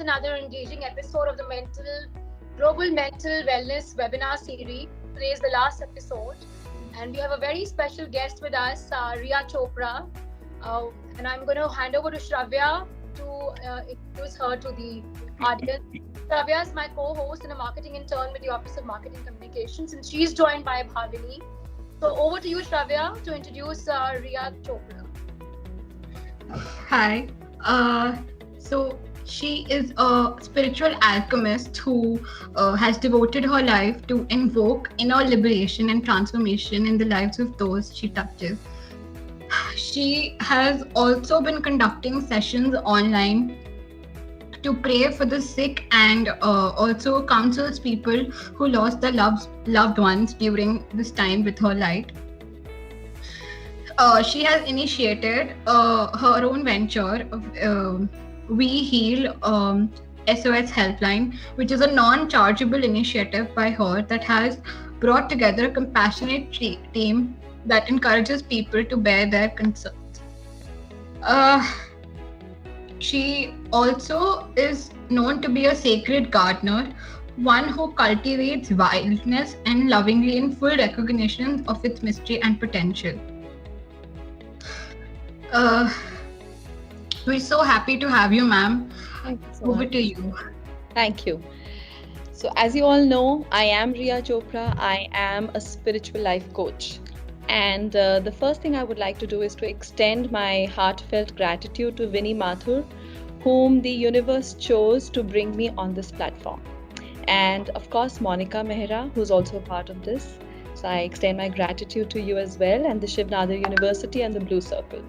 another engaging episode of the Global Mental Wellness webinar series. Today is the last episode, and we have a very special guest with us, Rhea Chopra. And I'm going to hand over to Shravya to introduce her to the audience. Shravya is my co-host and a marketing intern with the Office of Marketing Communications, and she's joined by Bhavini. So over to you, Shravya, to introduce Rhea Chopra. Hi. So she is a spiritual alchemist who has devoted her life to invoke inner liberation and transformation in the lives of those she touches. She has also been conducting sessions online to pray for the sick and also counsels people who lost their loved ones during this time with her light. She has initiated her own venture, We Heal SOS Helpline, which is a non-chargeable initiative by her that has brought together a compassionate team that encourages people to bear their concerns. She also is known to be a sacred gardener, one who cultivates wildness and lovingly in full recognition of its mystery and potential. We're so happy to have you, ma'am. Thank you so Over much. to you. Thank you. So as you all know, I am Rhea Chopra. I am a spiritual life coach. And the first thing I would like to do is to extend my heartfelt gratitude to Vinny Mathur, whom the universe chose to bring me on this platform. And of course, Monica Mehra, who's also a part of this. So I extend my gratitude to you as well, and the Shiv Nadar University and the Blue Circle.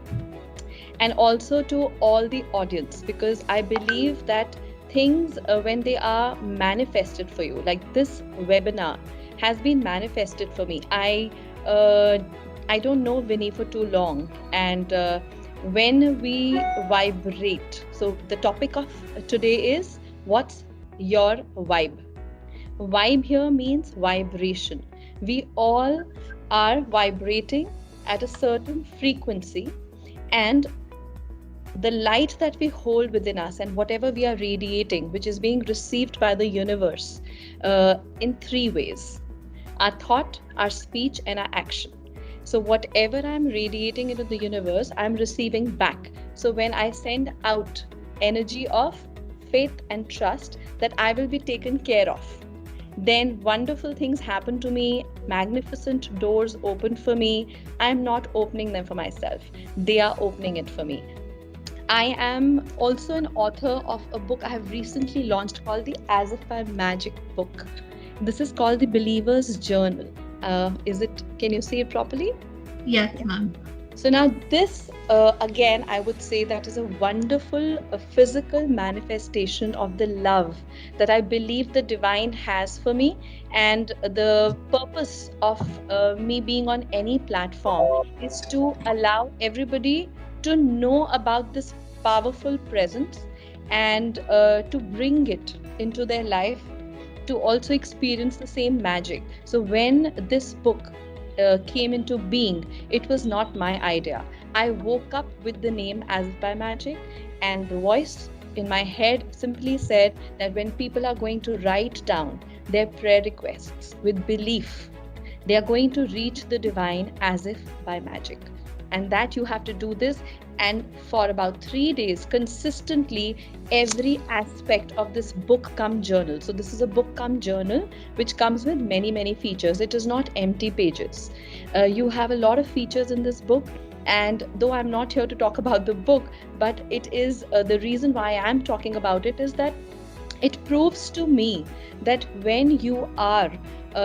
And also to all the audience, because I believe that things, when they are manifested for you, like this webinar has been manifested for me. I don't know Vinny for too long, and when we vibrate, so the topic of today is, what's your vibe? Vibe here means vibration. We all are vibrating at a certain frequency, and the light that we hold within us and whatever we are radiating, which is being received by the universe in three ways: our thought, our speech, and our action. So whatever I'm radiating into the universe, I'm receiving back. So when I send out energy of faith and trust that I will be taken care of, then wonderful things happen to me, magnificent doors open for me. I'm not opening them for myself. They are opening it for me. I am also an author of a book I have recently launched called the As If by Magic book. This is called the Believer's Journal. Can you see it properly? Yes, ma'am. So now this, again, I would say that is a wonderful physical manifestation of the love that I believe the divine has for me. And the purpose of me being on any platform is to allow everybody to know about this powerful presence and to bring it into their life, to also experience the same magic. So when this book came into being, it was not my idea. I woke up with the name As If by Magic, and the voice in my head simply said that when people are going to write down their prayer requests with belief, they are going to reach the divine as if by magic. And that you have to do this, and for about 3 days consistently, every aspect of this book come journal. So this is a book come journal which comes with many features. It is not empty pages. You have a lot of features in this book, and though I'm not here to talk about the book, but it is the reason why I'm talking about it is that it proves to me that when you are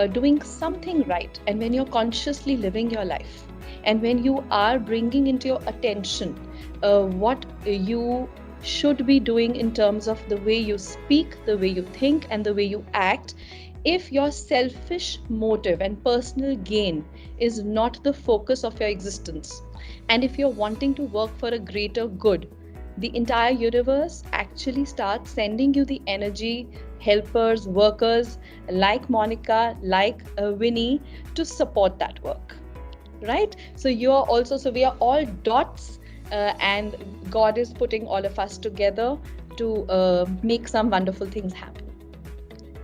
doing something right, and when you're consciously living your life, and when you are bringing into your attention what you should be doing in terms of the way you speak, the way you think, and the way you act, if your selfish motive and personal gain is not the focus of your existence, and if you're wanting to work for a greater good, the entire universe actually starts sending you the energy, helpers, workers like Monica, like Winnie, to support that work. Right? So we are all dots, and God is putting all of us together to make some wonderful things happen.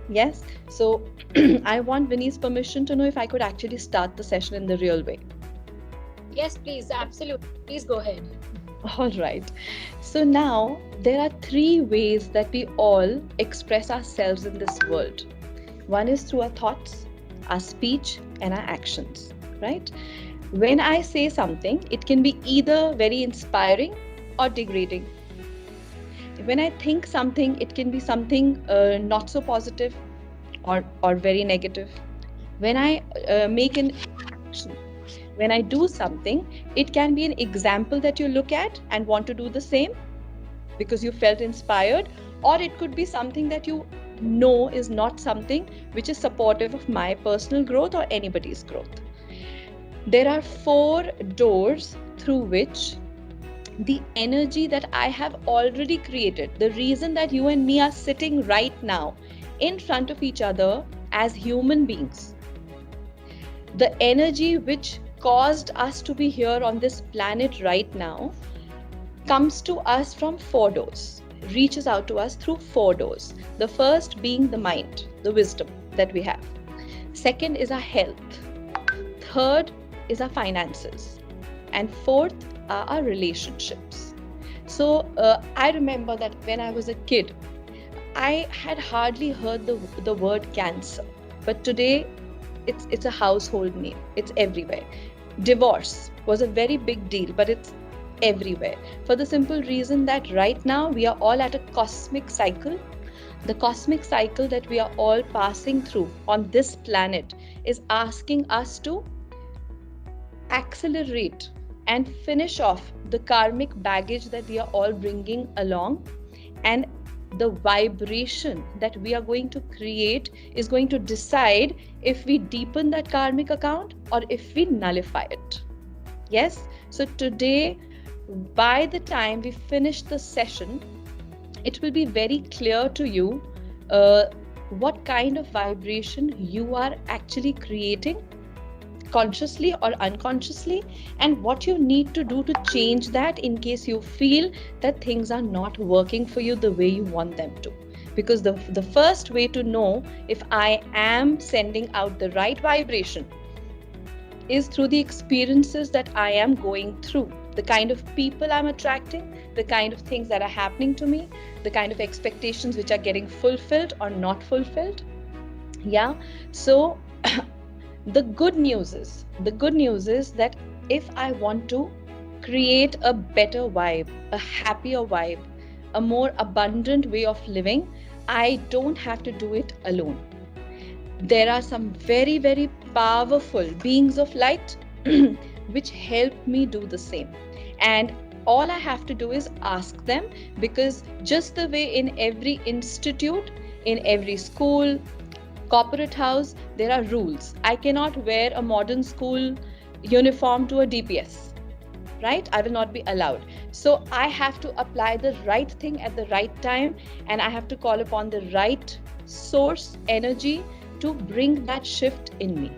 Yes, so I want Vinny's permission to know if I could actually start the session in the real way. Yes, please, absolutely. Please go ahead. All right. So now there are 3 ways that we all express ourselves in this world. One is through our thoughts, our speech, and our actions, right? When I say something, it can be either very inspiring or degrading. When I think something, it can be something not so positive or very negative. When I make an action, when I do something, it can be an example that you look at and want to do the same because you felt inspired, or it could be something that you know is not something which is supportive of my personal growth or anybody's growth. There are 4 doors through which the energy that I have already created, the reason that you and me are sitting right now in front of each other as human beings, the energy which caused us to be here on this planet right now comes to us from 4 doors, reaches out to us through 4 doors. The first being the mind, the wisdom that we have. Second is our health. Third is our finances. And fourth are our relationships. So I remember that when I was a kid, I had hardly heard the word cancer, but today it's a household name. It's everywhere. Divorce was a very big deal, but it's everywhere for the simple reason that right now we are all at a cosmic cycle. The cosmic cycle that we are all passing through on this planet is asking us to accelerate and finish off the karmic baggage that we are all bringing along, and the vibration that we are going to create is going to decide if we deepen that karmic account or if we nullify it. Yes, so today, by the time we finish the session, it will be very clear to you what kind of vibration you are actually creating, consciously or unconsciously, and what you need to do to change that in case you feel that things are not working for you the way you want them to. Because the first way to know if I am sending out the right vibration is through the experiences that I am going through, the kind of people I'm attracting, the kind of things that are happening to me, the kind of expectations which are getting fulfilled or not fulfilled. Yeah, so the good news is that if I want to create a better vibe, a happier vibe, a more abundant way of living, I don't have to do it alone. There are some very, very powerful beings of light which help me do the same. And all I have to do is ask them, because just the way in every institute, in every school, corporate house, there are rules. I cannot wear a modern school uniform to a DPS, right? I will not be allowed. So I have to apply the right thing at the right time, and I have to call upon the right source energy to bring that shift in me.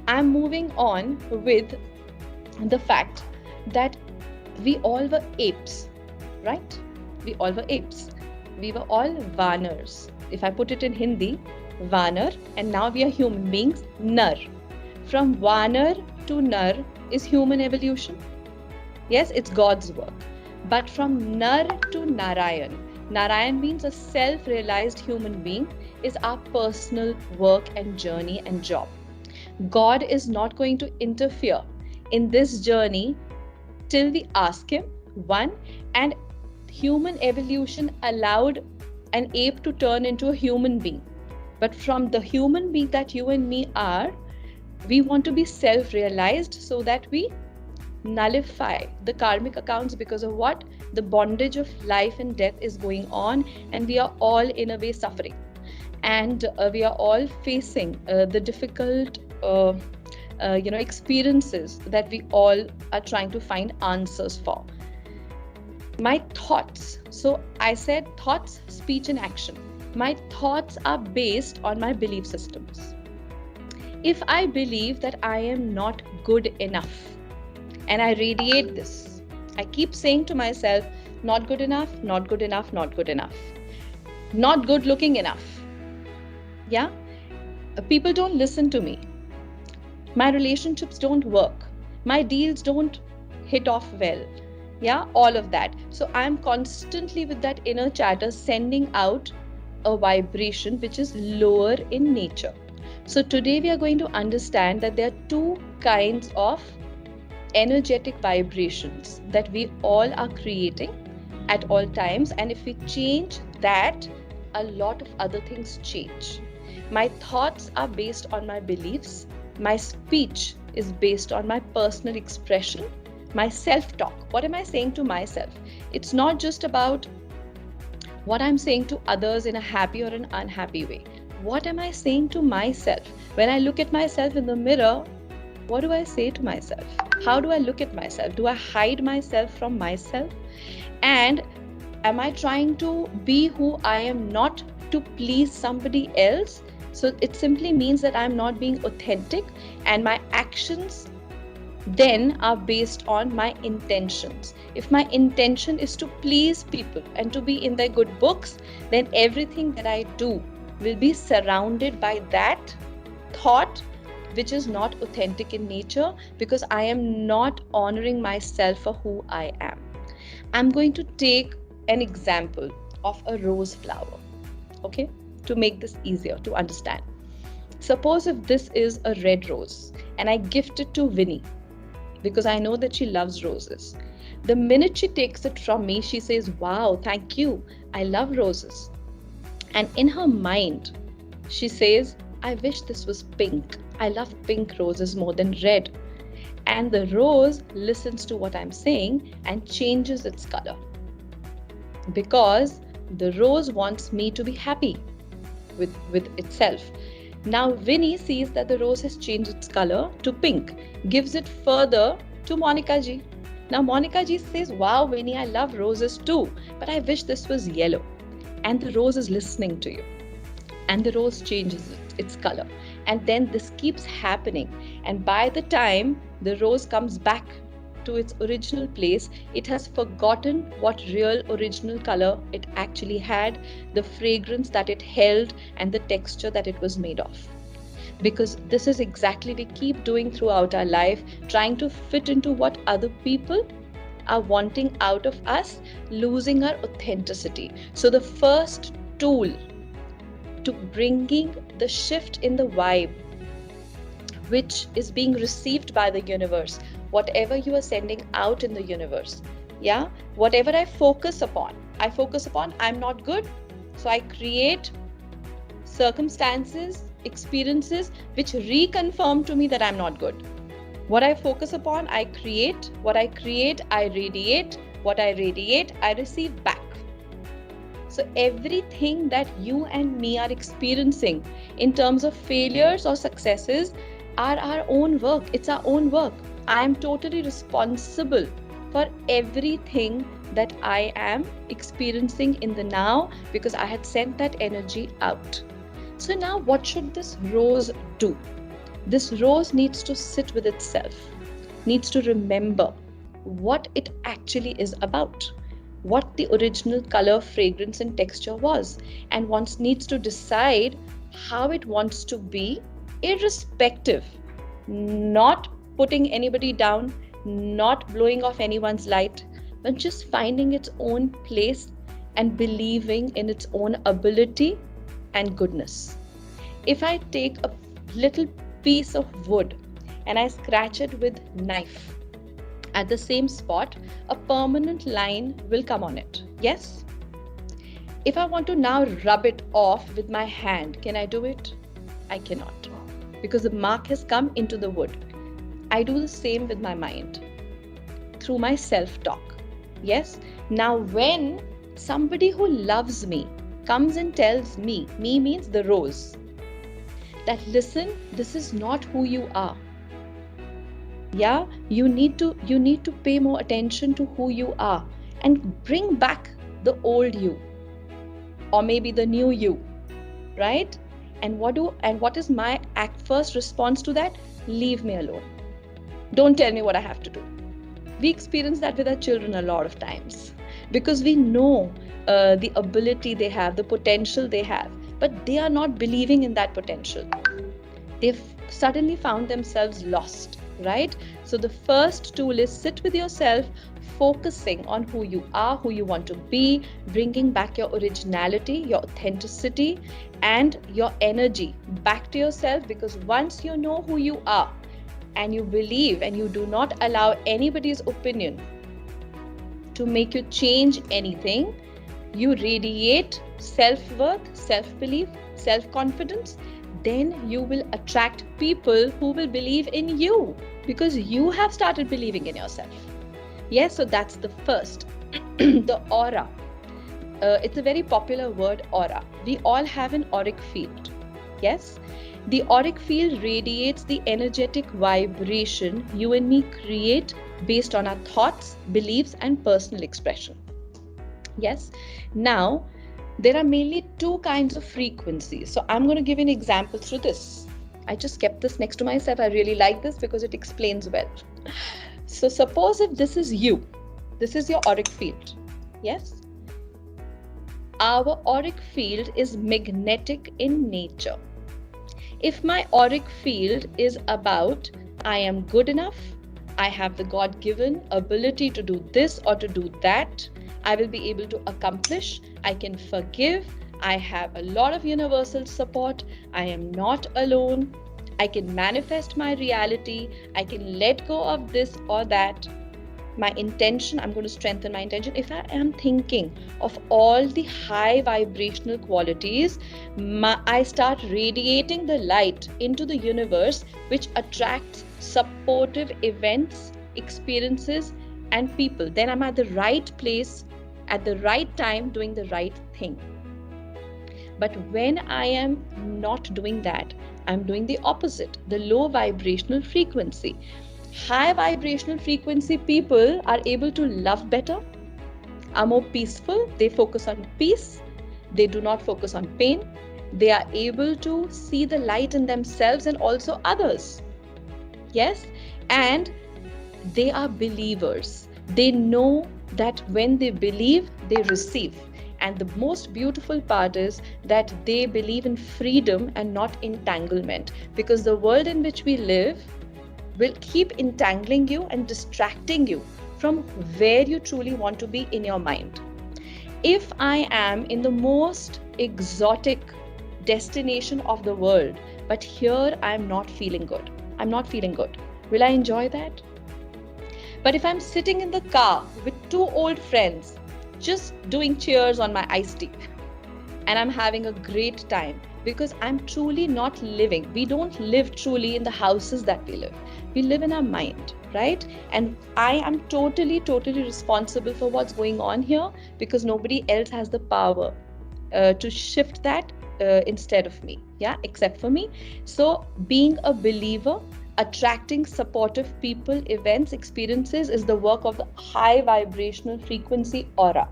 I'm moving on with the fact that we all were apes, right? We all were apes. We were all Vanars. If I put it in Hindi, Vanar, and now we are human beings, Nar. From Vanar to Nar is human evolution. Yes, it's God's work. But from Nar to Narayan, Narayan means a self-realized human being, is our personal work and journey and job. God is not going to interfere in this journey till we ask him. One, and human evolution allowed an ape to turn into a human being. But from the human being that you and me are, we want to be self-realized so that we nullify the karmic accounts, because of what? The bondage of life and death is going on, and we are all in a way suffering. And we are all facing the difficult experiences that we all are trying to find answers for. My thoughts. So I said thoughts, speech, and action. My thoughts are based on my belief systems. If I believe that I am not good enough, and I radiate this, I keep saying to myself Not good enough, not good enough, not good enough. Not good looking enough. Yeah? People don't listen to me. My relationships don't work. My deals don't hit off well. Yeah, all of that. So I'm constantly with that inner chatter sending out a vibration which is lower in nature. So today we are going to understand that there are two kinds of energetic vibrations that we all are creating at all times, and if we change that, a lot of other things change. My thoughts are based on my beliefs. My speech is based on my personal expression. My self-talk, what am I saying to myself? It's not just about what I'm saying to others in a happy or an unhappy way. What am I saying to myself? When I look at myself in the mirror, what do I say to myself? How do I look at myself? Do I hide myself from myself? And am I trying to be who I am not to please somebody else? So it simply means that I'm not being authentic, and my actions then are based on my intentions. If my intention is to please people and to be in their good books, then everything that I do will be surrounded by that thought which is not authentic in nature, because I am not honoring myself for who I am. I'm going to take an example of a rose flower, okay, to make this easier to understand. Suppose if this is a red rose and I gift it to Winnie, because I know that she loves roses. The minute she takes it from me, she says, wow, thank you, I love roses. And in her mind, she says, I wish this was pink. I love pink roses more than red. And the rose listens to what I'm saying and changes its color, because the rose wants me to be happy with itself. Now Winnie sees that the rose has changed its color to pink, gives it further to Monica ji. Now Monica ji says, wow Winnie, I love roses too, but I wish this was yellow. And the rose is listening to you, and the rose changes its color, and then this keeps happening. And by the time the rose comes back to its original place, it has forgotten what real original color it actually had, the fragrance that it held, and the texture that it was made of. Because this is exactly we keep doing throughout our life, trying to fit into what other people are wanting out of us, losing our authenticity. So the first tool to bringing the shift in the vibe, which is being received by the universe, whatever you are sending out in the universe, yeah, whatever I focus upon, I'm not good, so I create circumstances, experiences which reconfirm to me that I'm not good. What I focus upon, I create. What I create, I radiate. What I radiate, I receive back. So everything that you and me are experiencing in terms of failures or successes are our own work. It's our own work. I am totally responsible for everything that I am experiencing in the now, because I had sent that energy out. So now what should this rose do? This rose needs to sit with itself, needs to remember what it actually is about, what the original color, fragrance and texture was, and once needs to decide how it wants to be, irrespective, not putting anybody down, not blowing off anyone's light, but just finding its own place and believing in its own ability and goodness. If I take a little piece of wood and I scratch it with knife at the same spot, a permanent line will come on it. Yes? If I want to now rub it off with my hand, can I do it? I cannot, because the mark has come into the wood. I do the same with my mind through my self-talk. Yes? Now when somebody who loves me comes and tells me means the rose, that listen, this is not who you are. Yeah, you need to pay more attention to who you are and bring back the old you, or maybe the new you, right? And what is my first response to that? Leave me alone. Don't tell me what I have to do. We experience that with our children a lot of times. because we know the ability they have, the potential they have, but they are not believing in that potential. They've suddenly found themselves lost, right? So the first tool is sit with yourself, focusing on who you are, who you want to be, bringing back your originality, your authenticity, and your energy back to yourself. Because once you know who you are and you believe and you do not allow anybody's opinion to make you change anything, you radiate self-worth, self-belief, self-confidence, then you will attract people who will believe in you because you have started believing in yourself. Yes, so that's the first. The aura. It's a very popular word, aura. We all have an auric field. Yes? The auric field radiates the energetic vibration you and me create based on our thoughts, beliefs, and personal expression. Yes? Now, there are mainly two kinds of frequencies. So I'm going to give an example through this. I just kept this next to myself. I really like this because it explains well. So suppose if this is you, this is your auric field. Yes? Our auric field is magnetic in nature. If my auric field is about I am good enough, I have the God-given ability to do this or to do that, I will be able to accomplish, I can forgive, I have a lot of universal support, I am not alone, I can manifest my reality, I can let go of this or that. My intention, I'm going to strengthen my intention. If I am thinking of all the high vibrational qualities, I start radiating the light into the universe, which attracts supportive events, experiences, and people. Then I'm at the right place, at the right time, doing the right thing. But when I am not doing that, I'm doing the opposite, the low vibrational frequency. High vibrational frequency people are able to love better, are more peaceful, they focus on peace, they do not focus on pain, they are able to see the light in themselves and also others. Yes, and they are believers. They know that when they believe, they receive. And the most beautiful part is that they believe in freedom and not entanglement, because the world in which we live will keep entangling you and distracting you from where you truly want to be in your mind. If I am in the most exotic destination of the world, but here I am not feeling good, will I enjoy that? But if I'm sitting in the car with two old friends, just doing cheers on my iced tea, and I'm having a great time, because I'm truly not living. We don't live truly in the houses that we live. We live in our mind, right? And I am totally responsible for what's going on here, because nobody else has the power to shift that instead of me, yeah, except for me. So being a believer, attracting supportive people, events, experiences is the work of the high vibrational frequency aura,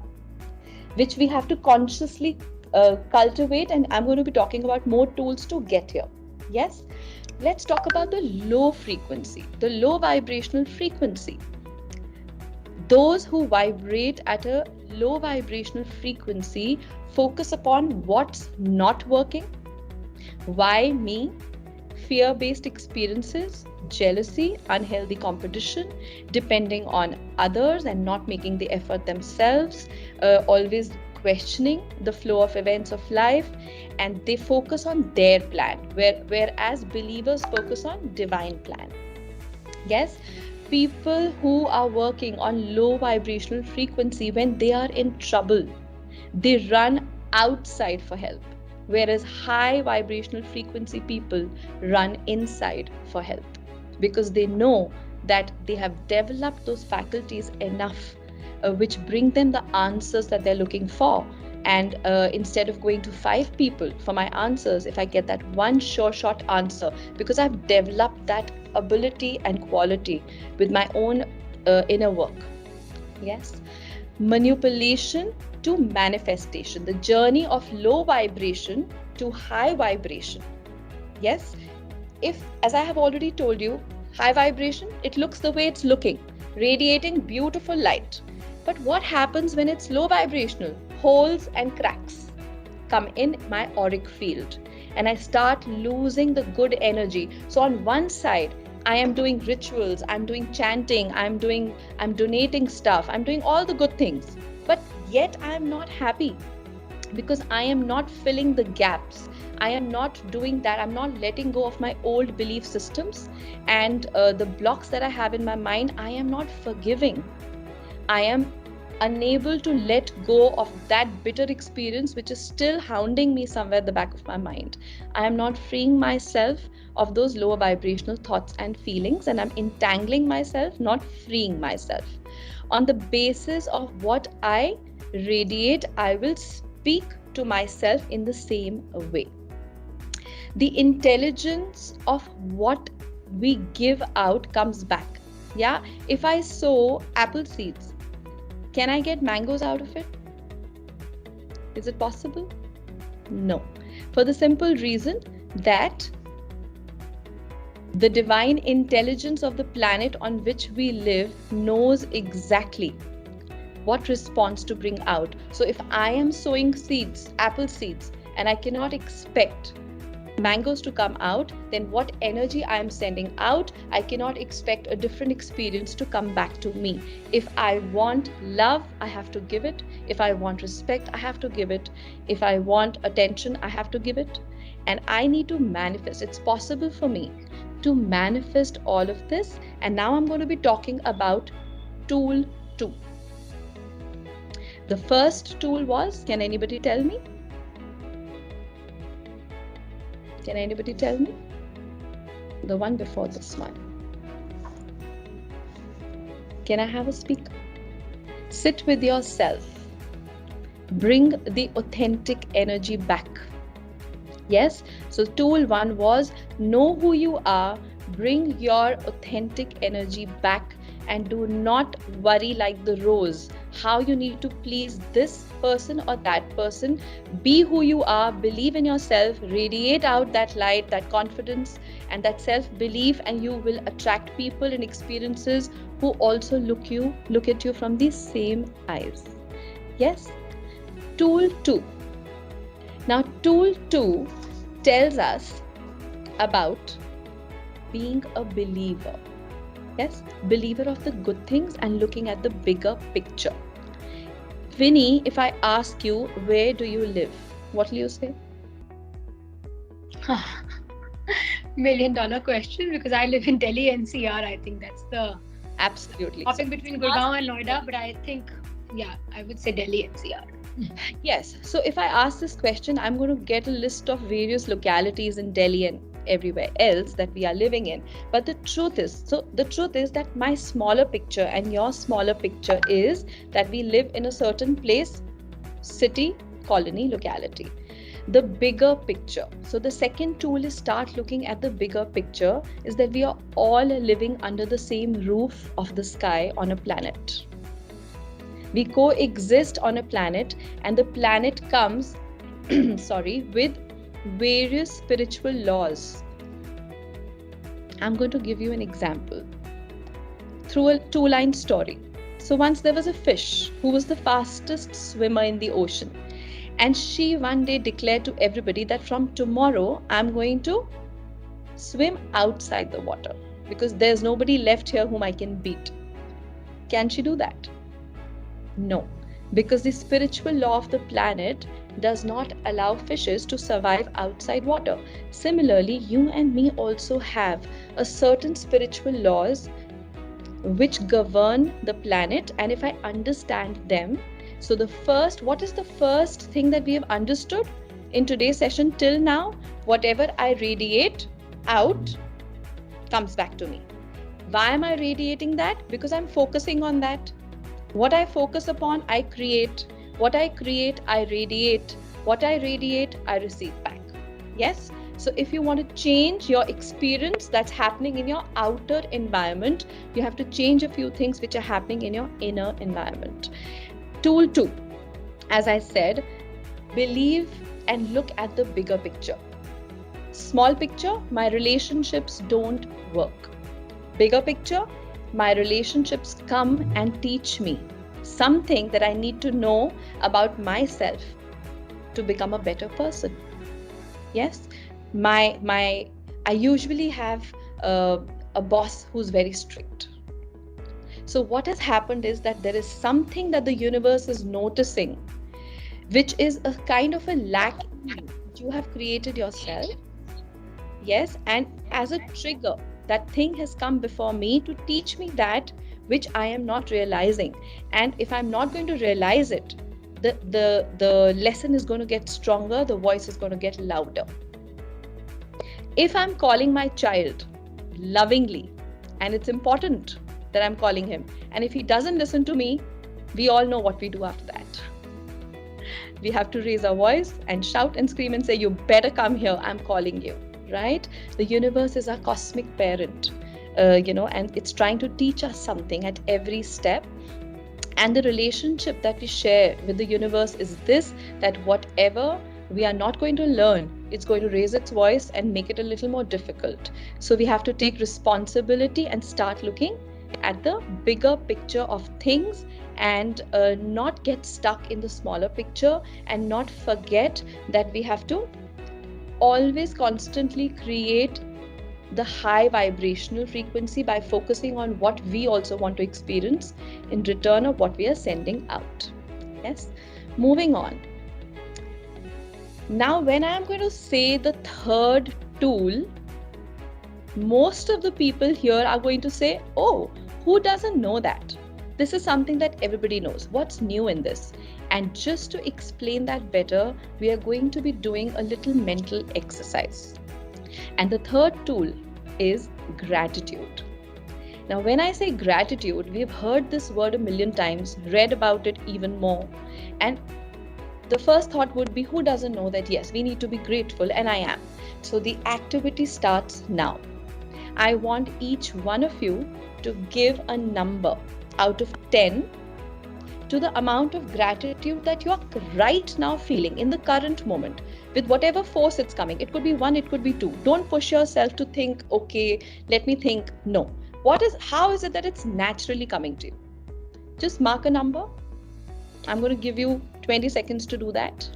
which we have to consciously cultivate, and I'm going to be talking about more tools to get here. Yes, let's talk about the low frequency, the low vibrational frequency. Those who vibrate at a low vibrational frequency focus upon what's not working, why me, fear-based experiences, jealousy, unhealthy competition, depending on others and not making the effort themselves, always questioning the flow of events of life, and they focus on their plan, whereas believers focus on divine plan. Yes, people who are working on low vibrational frequency, when they are in trouble, they run outside for help, whereas high vibrational frequency people run inside for help, because they know that they have developed those faculties enough which bring them the answers that they're looking for. And instead of going to 5 people for my answers, if I get that one sure shot answer, because I've developed that ability and quality with my own inner work. Yes, manipulation to manifestation, the journey of low vibration to high vibration. Yes, if, as I have already told you, high vibration, it looks the way it's looking, radiating beautiful light. But what happens when it's low vibrational? Holes and cracks come in my auric field, and I start losing the good energy. So on one side, I am doing rituals, I'm doing chanting, I'm donating stuff, I'm doing all the good things, but yet I am not happy because I am not filling the gaps. I am not doing that. I'm not letting go of my old belief systems and the blocks that I have in my mind. I am not forgiving. I am unable to let go of that bitter experience which is still hounding me somewhere at the back of my mind. I am not freeing myself of those lower vibrational thoughts and feelings, and I'm entangling myself, not freeing myself. On the basis of what I radiate, I will speak to myself in the same way. The intelligence of what we give out comes back. Yeah, if I sow apple seeds, can I get mangoes out of it? Is it possible? No. For the simple reason that the divine intelligence of the planet on which we live knows exactly what response to bring out. So if I am sowing seeds, apple seeds, and I cannot expect mangoes to come out, then what energy I am sending out, I cannot expect a different experience to come back to me. If I want love, I have to give it. If I want respect, I have to give it. If I want attention, I have to give it. And I need to manifest. It's possible for me to manifest all of this. And now I'm going to be talking about tool 2. The first tool was, can anybody tell me? Can anybody tell me? The one before this one. Can I have a speaker? Sit with yourself. Bring the authentic energy back. Yes, so tool 1 was know who you are, bring your authentic energy back, and do not worry like the rose how you need to please this person or that person. Be who you are, believe in yourself, radiate out that light, that confidence and that self-belief, and you will attract people and experiences who also look at you from the same eyes. Yes. Tool 2. Now tool 2 tells us about being a believer. Yes, believer of the good things and looking at the bigger picture. Vinny, if I ask you, where do you live? What will you say? $1 million question, because I live in Delhi NCR. I think that's the Absolutely. topic between Gurgaon and Noida, but I think, yeah, I would say Delhi NCR. Yes. So if I ask this question, I'm going to get a list of various localities in Delhi and everywhere else that we are living in. But the truth is that my smaller picture and your smaller picture is that we live in a certain place, city, colony, locality. The bigger picture. So the second tool is start looking at the bigger picture, is that we are all living under the same roof of the sky on a planet. We coexist on a planet, and the planet comes with various spiritual laws. I'm going to give you an example through a 2-line story. So once there was a fish who was the fastest swimmer in the ocean, and she one day declared to everybody that from tomorrow I'm going to swim outside the water because there's nobody left here whom I can beat. Can she do that? No, because the spiritual law of the planet does not allow fishes to survive outside water. Similarly, you and me also have a certain spiritual laws which govern the planet, and if I understand them, so what is the first thing that we have understood in today's session till now? Whatever I radiate out comes back to me. Why am I radiating that? Because I'm focusing on that. What I focus upon, I create. What I create, I radiate. What I radiate, I receive back. Yes? So if you want to change your experience that's happening in your outer environment, you have to change a few things which are happening in your inner environment. Tool 2, as I said, believe and look at the bigger picture. Small picture, my relationships don't work. Bigger picture, my relationships come and teach me something that I need to know about myself to become a better person. Yes, I usually have a boss who's very strict. So what has happened is that there is something that the universe is noticing, which is a kind of a lack in you that you have created yourself. Yes, and as a trigger, that thing has come before me to teach me that which I am not realizing. And if I'm not going to realize it, the lesson is going to get stronger, the voice is going to get louder. If I'm calling my child lovingly, and it's important that I'm calling him, and if he doesn't listen to me, we all know what we do after that. We have to raise our voice and shout and scream and say, you better come here, I'm calling you, right? The universe is our cosmic parent, and it's trying to teach us something at every step. And the relationship that we share with the universe is this, that whatever we are not going to learn, it's going to raise its voice and make it a little more difficult. So we have to take responsibility and start looking at the bigger picture of things, and not get stuck in the smaller picture, and not forget that we have to always constantly create the high vibrational frequency by focusing on what we also want to experience in return of what we are sending out. Yes, moving on. Now, when I am going to say the third tool, most of the people here are going to say, oh, who doesn't know that? This is something that everybody knows. What's new in this? And just to explain that better, we are going to be doing a little mental exercise. And the third tool is gratitude. Now, when I say gratitude, we've heard this word a million times, read about it even more. And the first thought would be, who doesn't know that? Yes, we need to be grateful, and I am. So the activity starts now. I want each one of you to give a number out of 10 to the amount of gratitude that you are right now feeling in the current moment, with whatever force it's coming. It could be 1, it could be 2. Don't push yourself to think, okay, let me think. No. How is it that it's naturally coming to you? Just mark a number. I'm going to give you 20 seconds to do that.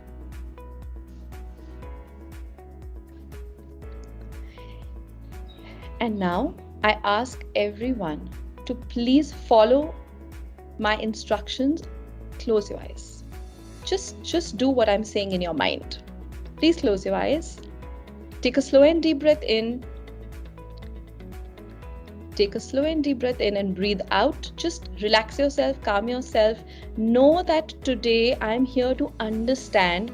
And now I ask everyone to please follow my instructions. Close your eyes. Just do what I'm saying in your mind. Please close your eyes. Take a slow and deep breath in. Take a slow and deep breath in and breathe out. Just relax yourself, calm yourself. Know that today I'm here to understand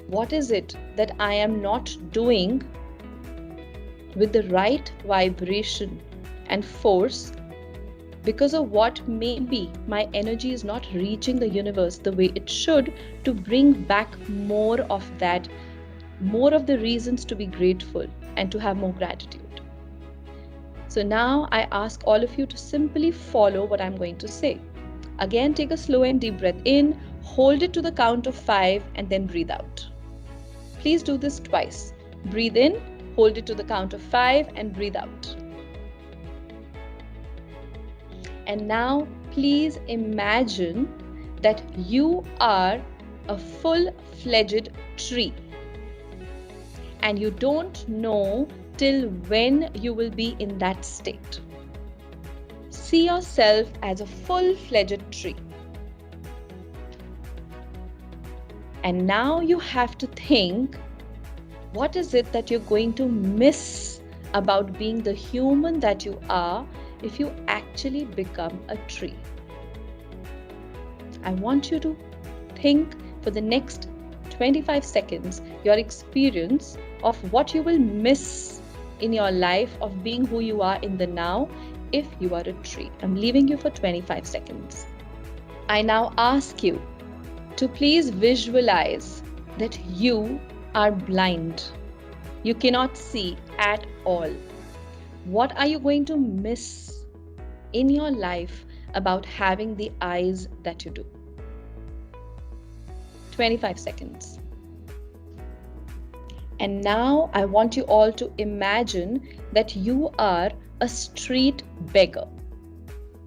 what is it that I am not doing with the right vibration and force, because of what maybe my energy is not reaching the universe the way it should, to bring back more of that, more of the reasons to be grateful and to have more gratitude. So now I ask all of you to simply follow what I'm going to say. Again, take a slow and deep breath in, hold it to the count of 5, and then breathe out. Please do this twice. Breathe in, hold it to the count of 5, and breathe out. And now please imagine that you are a full-fledged tree, and you don't know till when you will be in that state. See yourself as a full-fledged tree. And now you have to think, what is it that you're going to miss about being the human that you are if you actually become a tree? I want you to think for the next 25 seconds your experience of what you will miss in your life of being who you are in the now if you are a tree. I'm leaving you for 25 seconds. I now ask you to please visualize that you are blind. You cannot see at all. What are you going to miss in your life about having the eyes that you do? 25 seconds. And now I want you all to imagine that you are a street beggar,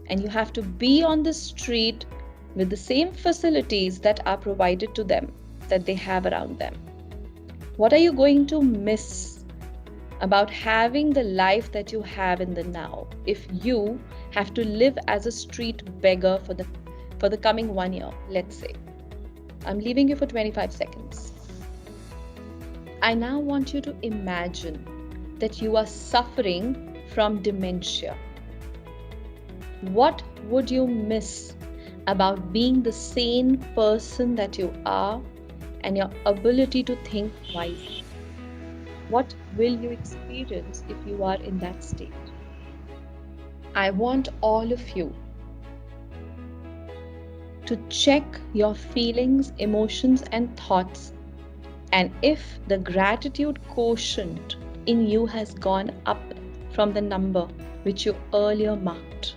and you have to be on the street with the same facilities that are provided to them, that they have around them? What are you going to miss about having the life that you have in the now if you have to live as a street beggar for the coming 1 year, let's say? I'm leaving you for 25 seconds. I now want you to imagine that you are suffering from dementia. What would you miss about being the sane person that you are and your ability to think wisely? What will you experience if you are in that state? I want all of you to check your feelings, emotions, and thoughts, and if the gratitude quotient in you has gone up from the number which you earlier marked.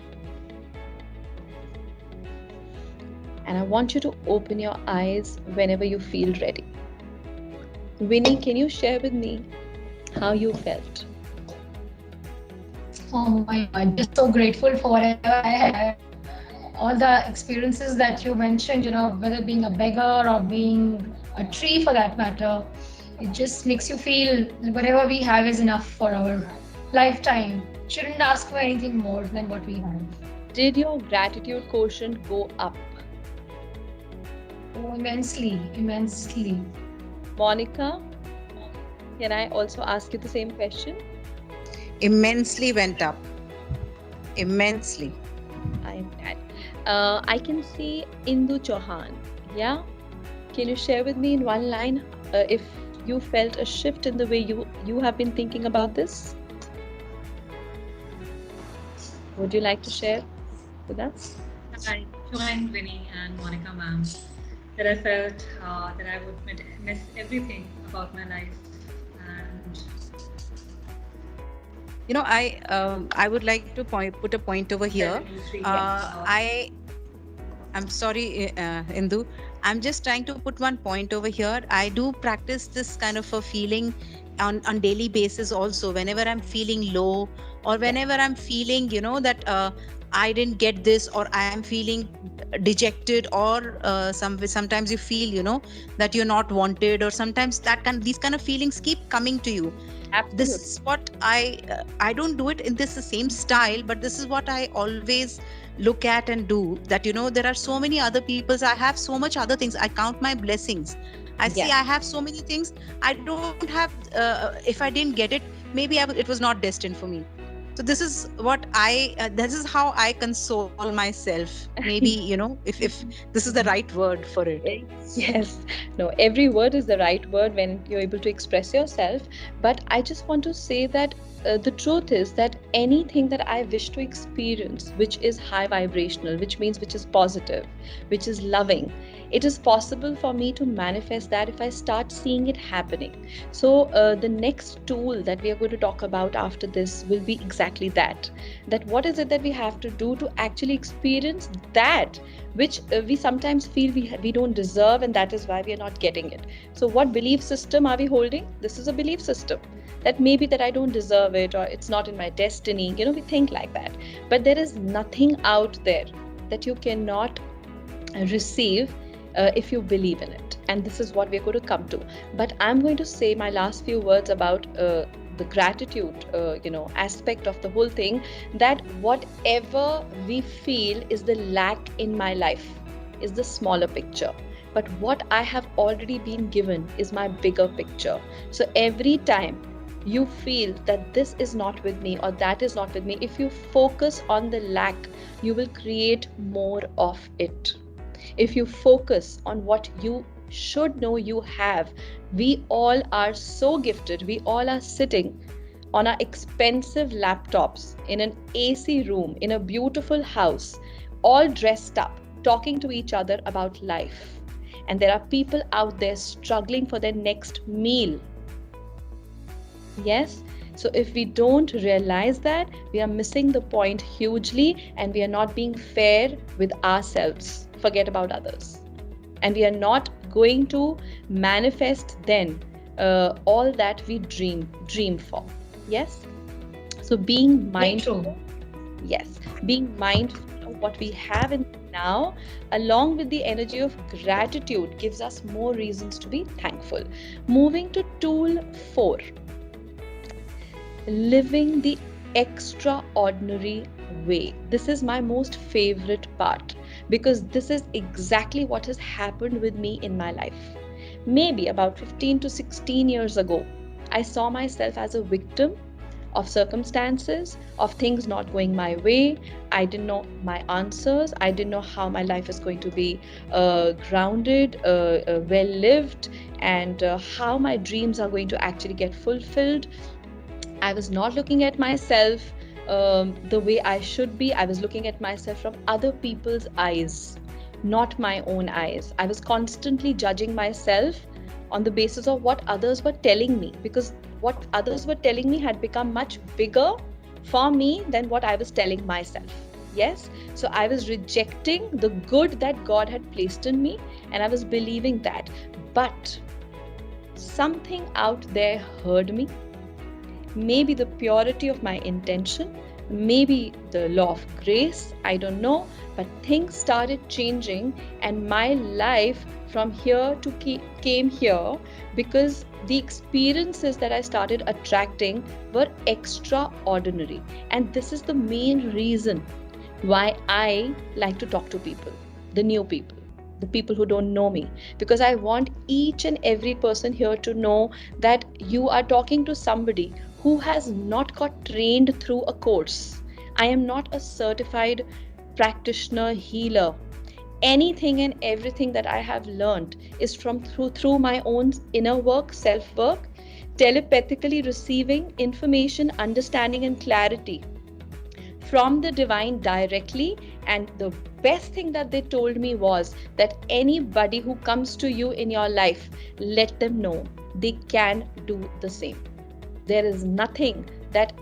And I want you to open your eyes whenever you feel ready. Winnie, can you share with me how you felt? Oh my God, just so grateful for whatever I had. All the experiences that you mentioned, whether being a beggar or being a tree for that matter, it just makes you feel whatever we have is enough for our lifetime. Shouldn't ask for anything more than what we have. Did your gratitude quotient go up? Oh, immensely, immensely. Monica, can I also ask you the same question? Immensely went up. Immensely. I'm glad. I can see Indu Chauhan. Yeah? Can you share with me in one line if you felt a shift in the way you have been thinking about this? Would you like to share with us? I joined Winnie and Monica ma'am that I felt that I would miss everything about my life. And I would like to put a point over here. I'm sorry, Indu. I'm just trying to put one point over here. I do practice this kind of a feeling on daily basis also. Whenever I'm feeling low, or whenever I'm feeling, that I didn't get this, or I am feeling dejected, or sometimes you feel, that you're not wanted, or sometimes these kind of feelings keep coming to you. Absolutely. This is what I don't do it in this same style, but this is what I always look at and do, that there are so many other peoples. I have so much other things. I count my blessings. I see I have so many things. I don't have if I didn't get it, maybe it was not destined for me. So this is what this is how I console myself. Maybe, if this is the right word for it. Yes. No, every word is the right word when you're able to express yourself. But I just want to say that the truth is that anything that I wish to experience, which is high vibrational, which means which is positive, which is loving, it is possible for me to manifest that if I start seeing it happening. So the next tool that we are going to talk about after this will be exactly that what is it that we have to do to actually experience that which we sometimes feel we don't deserve, and that is why we are not getting it. So what belief system are we holding? This is a belief system that maybe that I don't deserve it, or it's not in my destiny. We think like that, but there is nothing out there that you cannot receive if you believe in it. And this is what we're going to come to. But I'm going to say my last few words about the gratitude aspect of the whole thing, that whatever we feel is the lack in my life is the smaller picture, but what I have already been given is my bigger picture. So every time you feel that this is not with me or that is not with me, if you focus on the lack, you will create more of it. If you focus on what you should know you have, we all are so gifted. We all are sitting on our expensive laptops in an AC room, in a beautiful house, all dressed up, talking to each other about life. And there are people out there struggling for their next meal. Yes? So if we don't realize that, we are missing the point hugely, and we are not being fair with ourselves. Forget about others. And we are not going to manifest then all that we dream for. Yes? So being mindful. Yes. Being mindful of what we have in now, along with the energy of gratitude, gives us more reasons to be thankful. Moving to tool 4, living the extraordinary way. This is my most favorite part because this is exactly what has happened with me in my life. Maybe about 15 to 16 years ago, I saw myself as a victim of circumstances, of things not going my way. I didn't know my answers. I didn't know how my life is going to be grounded, well lived, and how my dreams are going to actually get fulfilled. I was not looking at myself the way I should be. I was looking at myself from other people's eyes, not my own eyes. I was constantly judging myself on the basis of what others were telling me, because what others were telling me had become much bigger for me than what I was telling myself. Yes, so I was rejecting the good that God had placed in me, and I was believing that. But something out there heard me. Maybe the purity of my intention, maybe the law of grace, I don't know, but things started changing, and my life from here to came here because the experiences that I started attracting were extraordinary. And this is the main reason why I like to talk to people, the new people, the people who don't know me, because I want each and every person here to know that you are talking to somebody who has not got trained through a course. I am not a certified practitioner, healer. Anything and everything that I have learned is from through my own inner work, self-work, telepathically receiving information, understanding and clarity from the divine directly. And the best thing that they told me was that anybody who comes to you in your life, let them know they can do the same. There is nothing that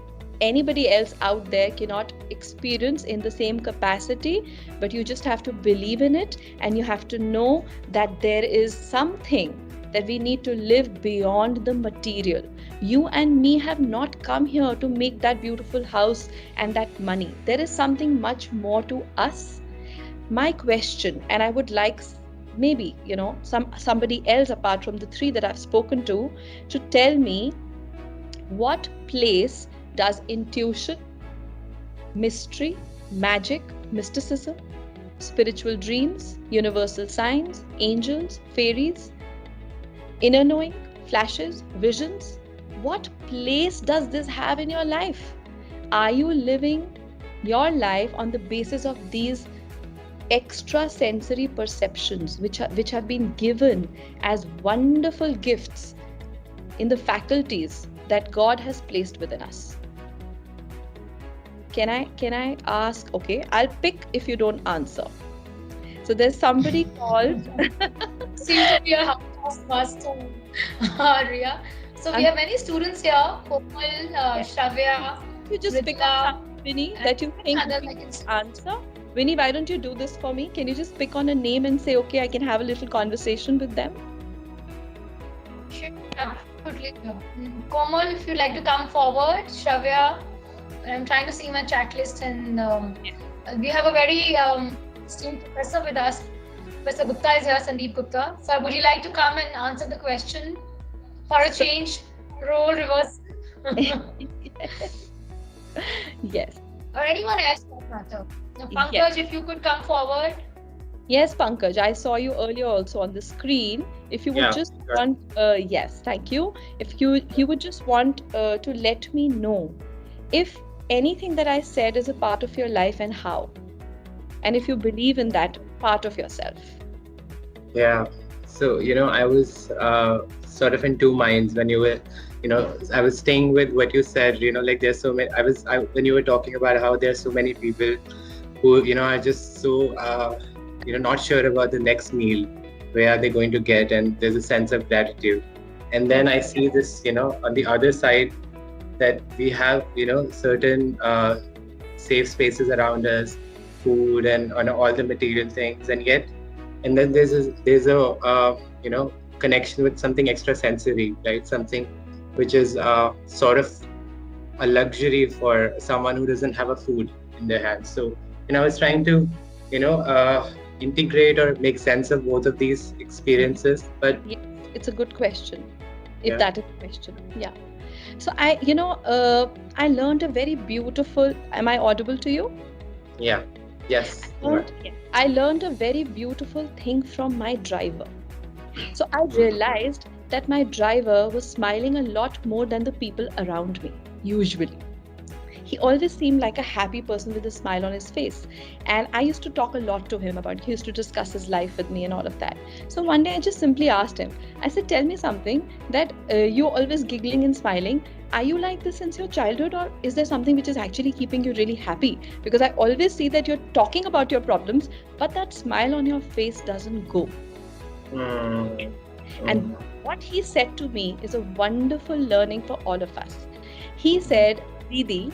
anybody else out there cannot experience in the same capacity, but you just have to believe in it, and you have to know that there is something that we need to live beyond the material. You and me have not come here to make that beautiful house and that money. There is something much more to us. My question, and I would like maybe somebody else apart from the 3 that I've spoken to tell me, what place does intuition, mystery, magic, mysticism, spiritual dreams, universal signs, angels, fairies, inner knowing, flashes, visions, what place does this have in your life? Are you living your life on the basis of these extrasensory perceptions which have been given as wonderful gifts in the faculties that God has placed within us? Can I ask? Okay, I'll pick if you don't answer. So there's somebody called Seems to be a house master, Rhea. So we have many students here, Komal, Shravya, you just pick up something, Vinny, that you think we can answer. Vinny, why don't you do this for me? Can you just pick on a name and say, okay, I can have a little conversation with them? Sure. Komal, if you'd like to come forward. Shravya, I'm trying to see my chat list, and we have a very esteemed professor with us. Professor Gupta is here, Sandeep Gupta. So would you like to come and answer the question for a change, role reverse? Yes. Or anyone else for that matter. Now, Pankaj, Yes. if you could come forward. Yes, Pankaj, I saw you earlier also on the screen. If you would just want, yes, thank you. If you would just want to let me know if anything that I said is a part of your life and how, and if you believe in that part of yourself. Yeah. So, I was sort of in 2 minds when you were, I was staying with what you said, like there's so many, when you were talking about how there's so many people who, are just so, not sure about the next meal, where are they going to get, and there's a sense of gratitude. And then I see this, on the other side, that we have, certain safe spaces around us, food and all the material things, and then there's a connection with something extrasensory, right? Something which is sort of a luxury for someone who doesn't have a food in their hands. So I was trying to, you know, integrate or make sense of both of these experiences. But Yes, it's a good question, if Yeah. that is the question. Yeah. So I learned a very beautiful. Am I audible to you? yeah, yes, you are. I learned a very beautiful thing from my driver. So I realized that my driver was smiling a lot more than the people around me, usually. He always seemed like a happy person with a smile on his face. And I used to talk a lot to him about, he used to discuss his life with me and all of that. So one day I just simply asked him, I said, tell me something that you're always giggling and smiling. Are you like this since your childhood, or is there something which is actually keeping you really happy? Because I always see that you're talking about your problems, but that smile on your face doesn't go. Mm. And what he said to me is a wonderful learning for all of us. He said, Didi,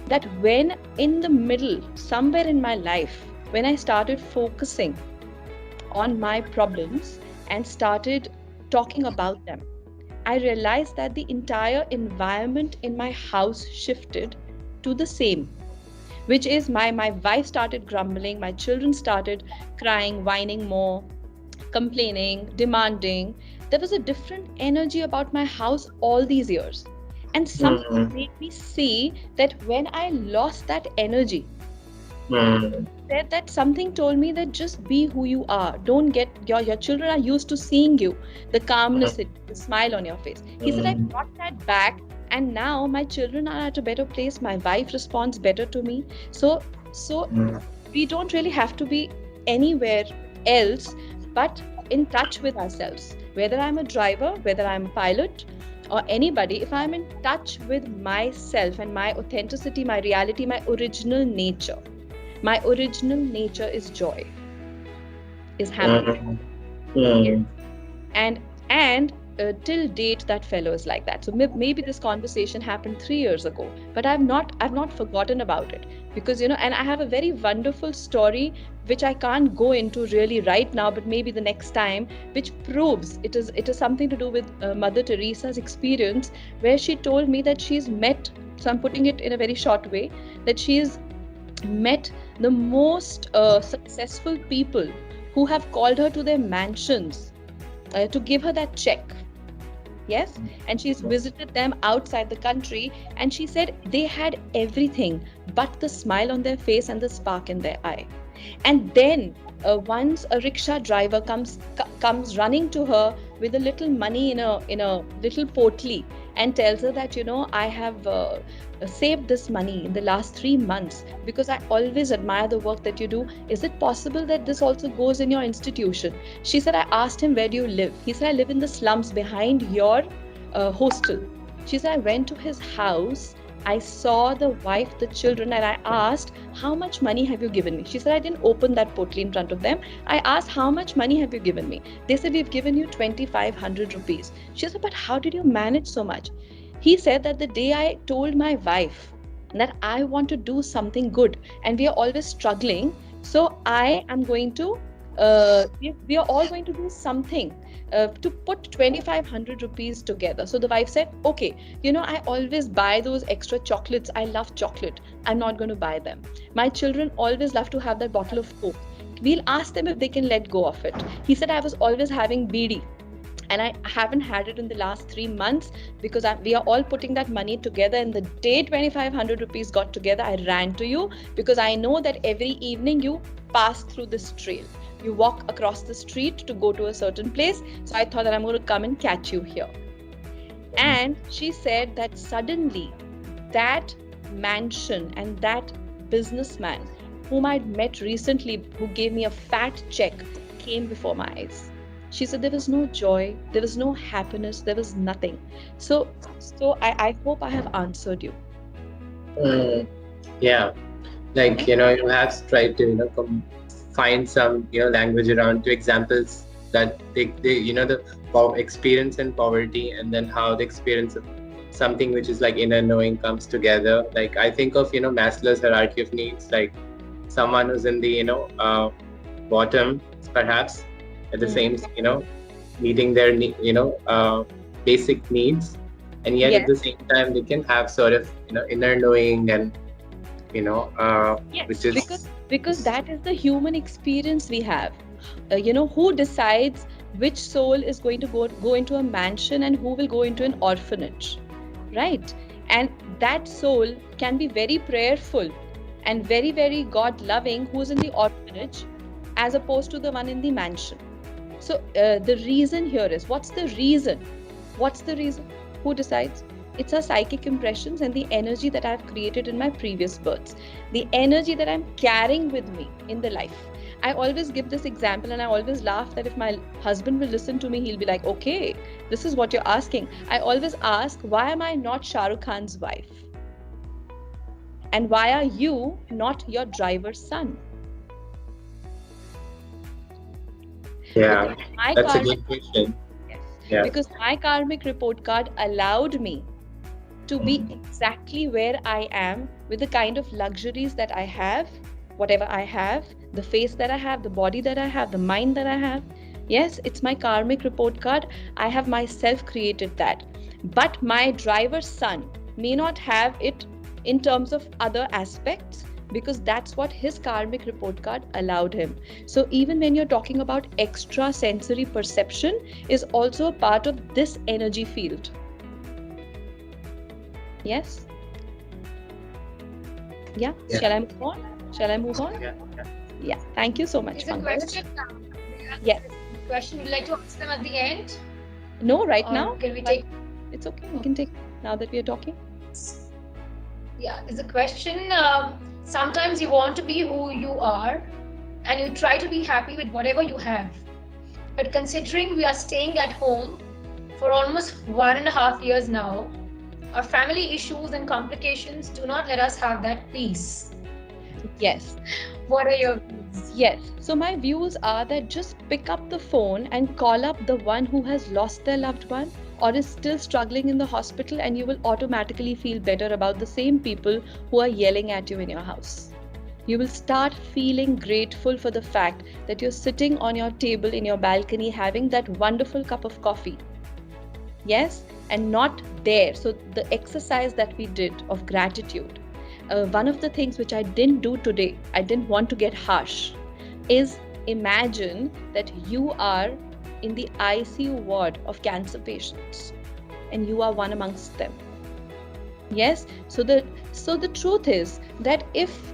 that when in the middle, somewhere in my life, when I started focusing on my problems and started talking about them, I realized that the entire environment in my house shifted to the same, which is my wife started grumbling, my children started crying, whining more, complaining, demanding. There was a different energy about my house all these years. And something made me see that when I lost that energy, said that something told me that just be who you are. Don't get your children are used to seeing you, the calmness, the smile on your face. He said, I brought that back, and now my children are at a better place. My wife responds better to me. So we don't really have to be anywhere else, but in touch with ourselves. Whether I'm a driver, whether I'm a pilot, or anybody, if I'm in touch with myself and my authenticity, my reality, my original nature is joy, is happiness. Yes. And till date, that fellow is like that. So maybe this conversation happened 3 years ago, but I've not forgotten about it, because and I have a very wonderful story which I can't go into really right now, but maybe the next time, which proves it is something to do with Mother Teresa's experience, where she told me that she's met, so I'm putting it in a very short way, that she's met the most successful people who have called her to their mansions to give her that check. Yes, and she's visited them outside the country, and she said they had everything but the smile on their face and the spark in their eye. And then once a rickshaw driver comes running to her with a little money in a little potli and tells her that I have saved this money in the last 3 months because I always admire the work that you do. Is it possible that this also goes in your institution? She said, I asked him, where do you live? He said, I live in the slums behind your hostel. She said, I went to his house, I saw the wife, the children, and I asked, how much money have you given me? She said, I didn't open that potli in front of them. I asked, how much money have you given me? They said, we've given you 2,500 rupees. She said, but how did you manage so much? He said that the day I told my wife that I want to do something good and we are always struggling, so I am going to, we are all going to do something to put 2,500 rupees together. So the wife said, okay, I always buy those extra chocolates. I love chocolate. I'm not going to buy them. My children always love to have that bottle of Coke. We'll ask them if they can let go of it. He said, I was always having BD. And I haven't had it in the last 3 months because we are all putting that money together. And the day 2,500 rupees got together, I ran to you because I know that every evening you pass through this trail. You walk across the street to go to a certain place. So I thought that I'm going to come and catch you here. And she said that suddenly that mansion and that businessman whom I'd met recently, who gave me a fat check, came before my eyes. She said there was no joy, there was no happiness, there was nothing. So I hope I have answered you. Yeah, like you have tried to find some language around 2 examples that they the experience in poverty, and then how the experience of something which is like inner knowing comes together. Like I think of Maslow's hierarchy of needs, like someone who's in the bottom perhaps at the same meeting their basic needs, and yet at the same time they can have sort of inner knowing and Yes, which is because that is the human experience we have. Who decides which soul is going to go into a mansion and who will go into an orphanage, right? And that soul can be very prayerful and very, very God loving who's in the orphanage as opposed to the one in the mansion. So the reason here is, what's the reason? Who decides? It's our psychic impressions and the energy that I've created in my previous births, the energy that I'm carrying with me in the life. I always give this example and I always laugh that if my husband will listen to me, he'll be like, okay, this is what you're asking. I always ask, why am I not Shah Rukh Khan's wife? And why are you not your driver's son? yeah, My that's a karmic, good question. yes, Yeah. because my karmic report card allowed me to be exactly where I am with the kind of luxuries that I have, whatever I have, the face that I have, the body that I have, the mind that I have. Yes, it's my karmic report card. I have myself created that. But my driver's son may not have it in terms of other aspects because that's what his karmic report card allowed him. So even when you're talking about extra sensory perception is also a part of this energy field. Yes? Yeah? Yeah. Shall I move on? Yeah. Thank you so much, Is a Pankaj. question now? Yes. Question, would you like to ask them at the end? No, right Or now? can we take? It's okay. We can take now that we are talking. Yeah, there's a question. Sometimes you want to be who you are and you try to be happy with whatever you have. But considering we are staying at home for almost 1.5 years now, our family issues and complications do not let us have that peace. Yes. What are your views? Yes. So my views are that just pick up the phone and call up the one who has lost their loved one or is still struggling in the hospital, and you will automatically feel better about the same people who are yelling at you in your house. You will start feeling grateful for the fact that you're sitting on your table in your balcony having that wonderful cup of coffee. Yes, and not there. So the exercise that we did of gratitude, one of the things which I didn't do today, I didn't want to get harsh, is imagine that you are in the ICU ward of cancer patients and you are one amongst them. Yes, so the truth is that if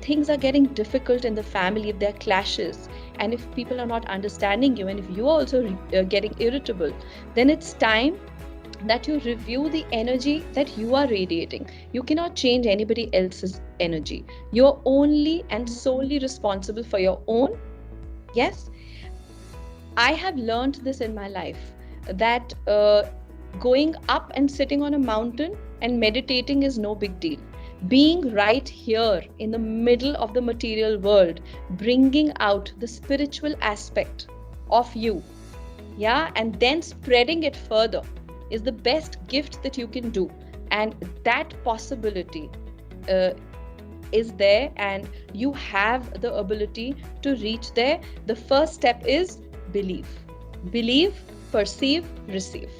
things are getting difficult in the family, if there are clashes, and if people are not understanding you, and if you are also getting irritable, then it's time that you review the energy that you are radiating. You cannot change anybody else's energy. You're only and solely responsible for your own. Yes, I have learned this in my life, that going up and sitting on a mountain and meditating is no big deal. Being right here in the middle of the material world, bringing out the spiritual aspect of you, yeah, and then spreading it further is the best gift that you can do. And that possibility is there, and you have the ability to reach there. The first step is believe, perceive, receive.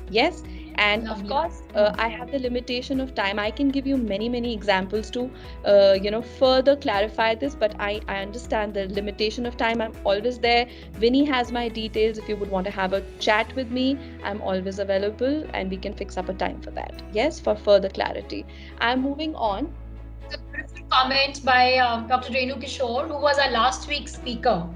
Yes. And of course, I have the limitation of time. I can give you many examples to, further clarify this, but I understand the limitation of time. I'm always there. Vinny has my details. If you would want to have a chat with me, I'm always available and we can fix up a time for that. Yes, for further clarity. I'm moving on. A beautiful comment by Dr. Renu Kishore, who was our last week's speaker.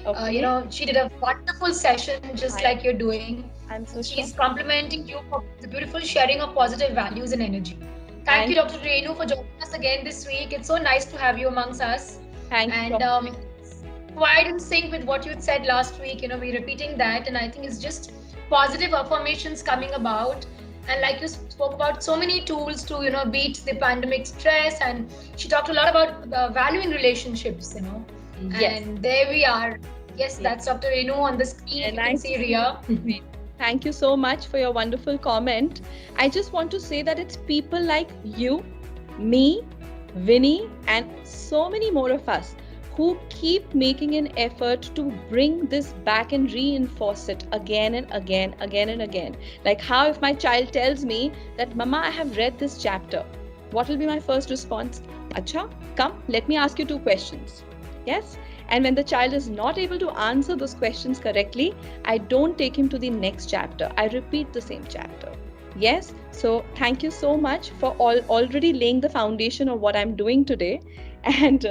Okay. She did a wonderful session, just like you're doing. I'm so She's sure. complimenting you for the beautiful sharing of positive values and energy. Thank you, Dr. Renu, for joining us again this week. It's so nice to have you amongst us. Thank you. And quite in sync with what you had said last week, we're repeating that, and I think it's just positive affirmations coming about. And like you spoke about so many tools to beat the pandemic stress, and she talked a lot about valuing relationships, Yes. And there we are. Yes, that's Dr. Renu on the screen. And you can see Rhea. Thank you so much for your wonderful comment. I just want to say that it's people like you, me, Vinny, and so many more of us who keep making an effort to bring this back and reinforce it again and again. Like how if my child tells me that, Mama, I have read this chapter, what will be my first response? Acha, come, let me ask you 2 questions. Yes? And when the child is not able to answer those questions correctly, I don't take him to the next chapter. I repeat the same chapter. Yes? So thank you so much for already laying the foundation of what I'm doing today. And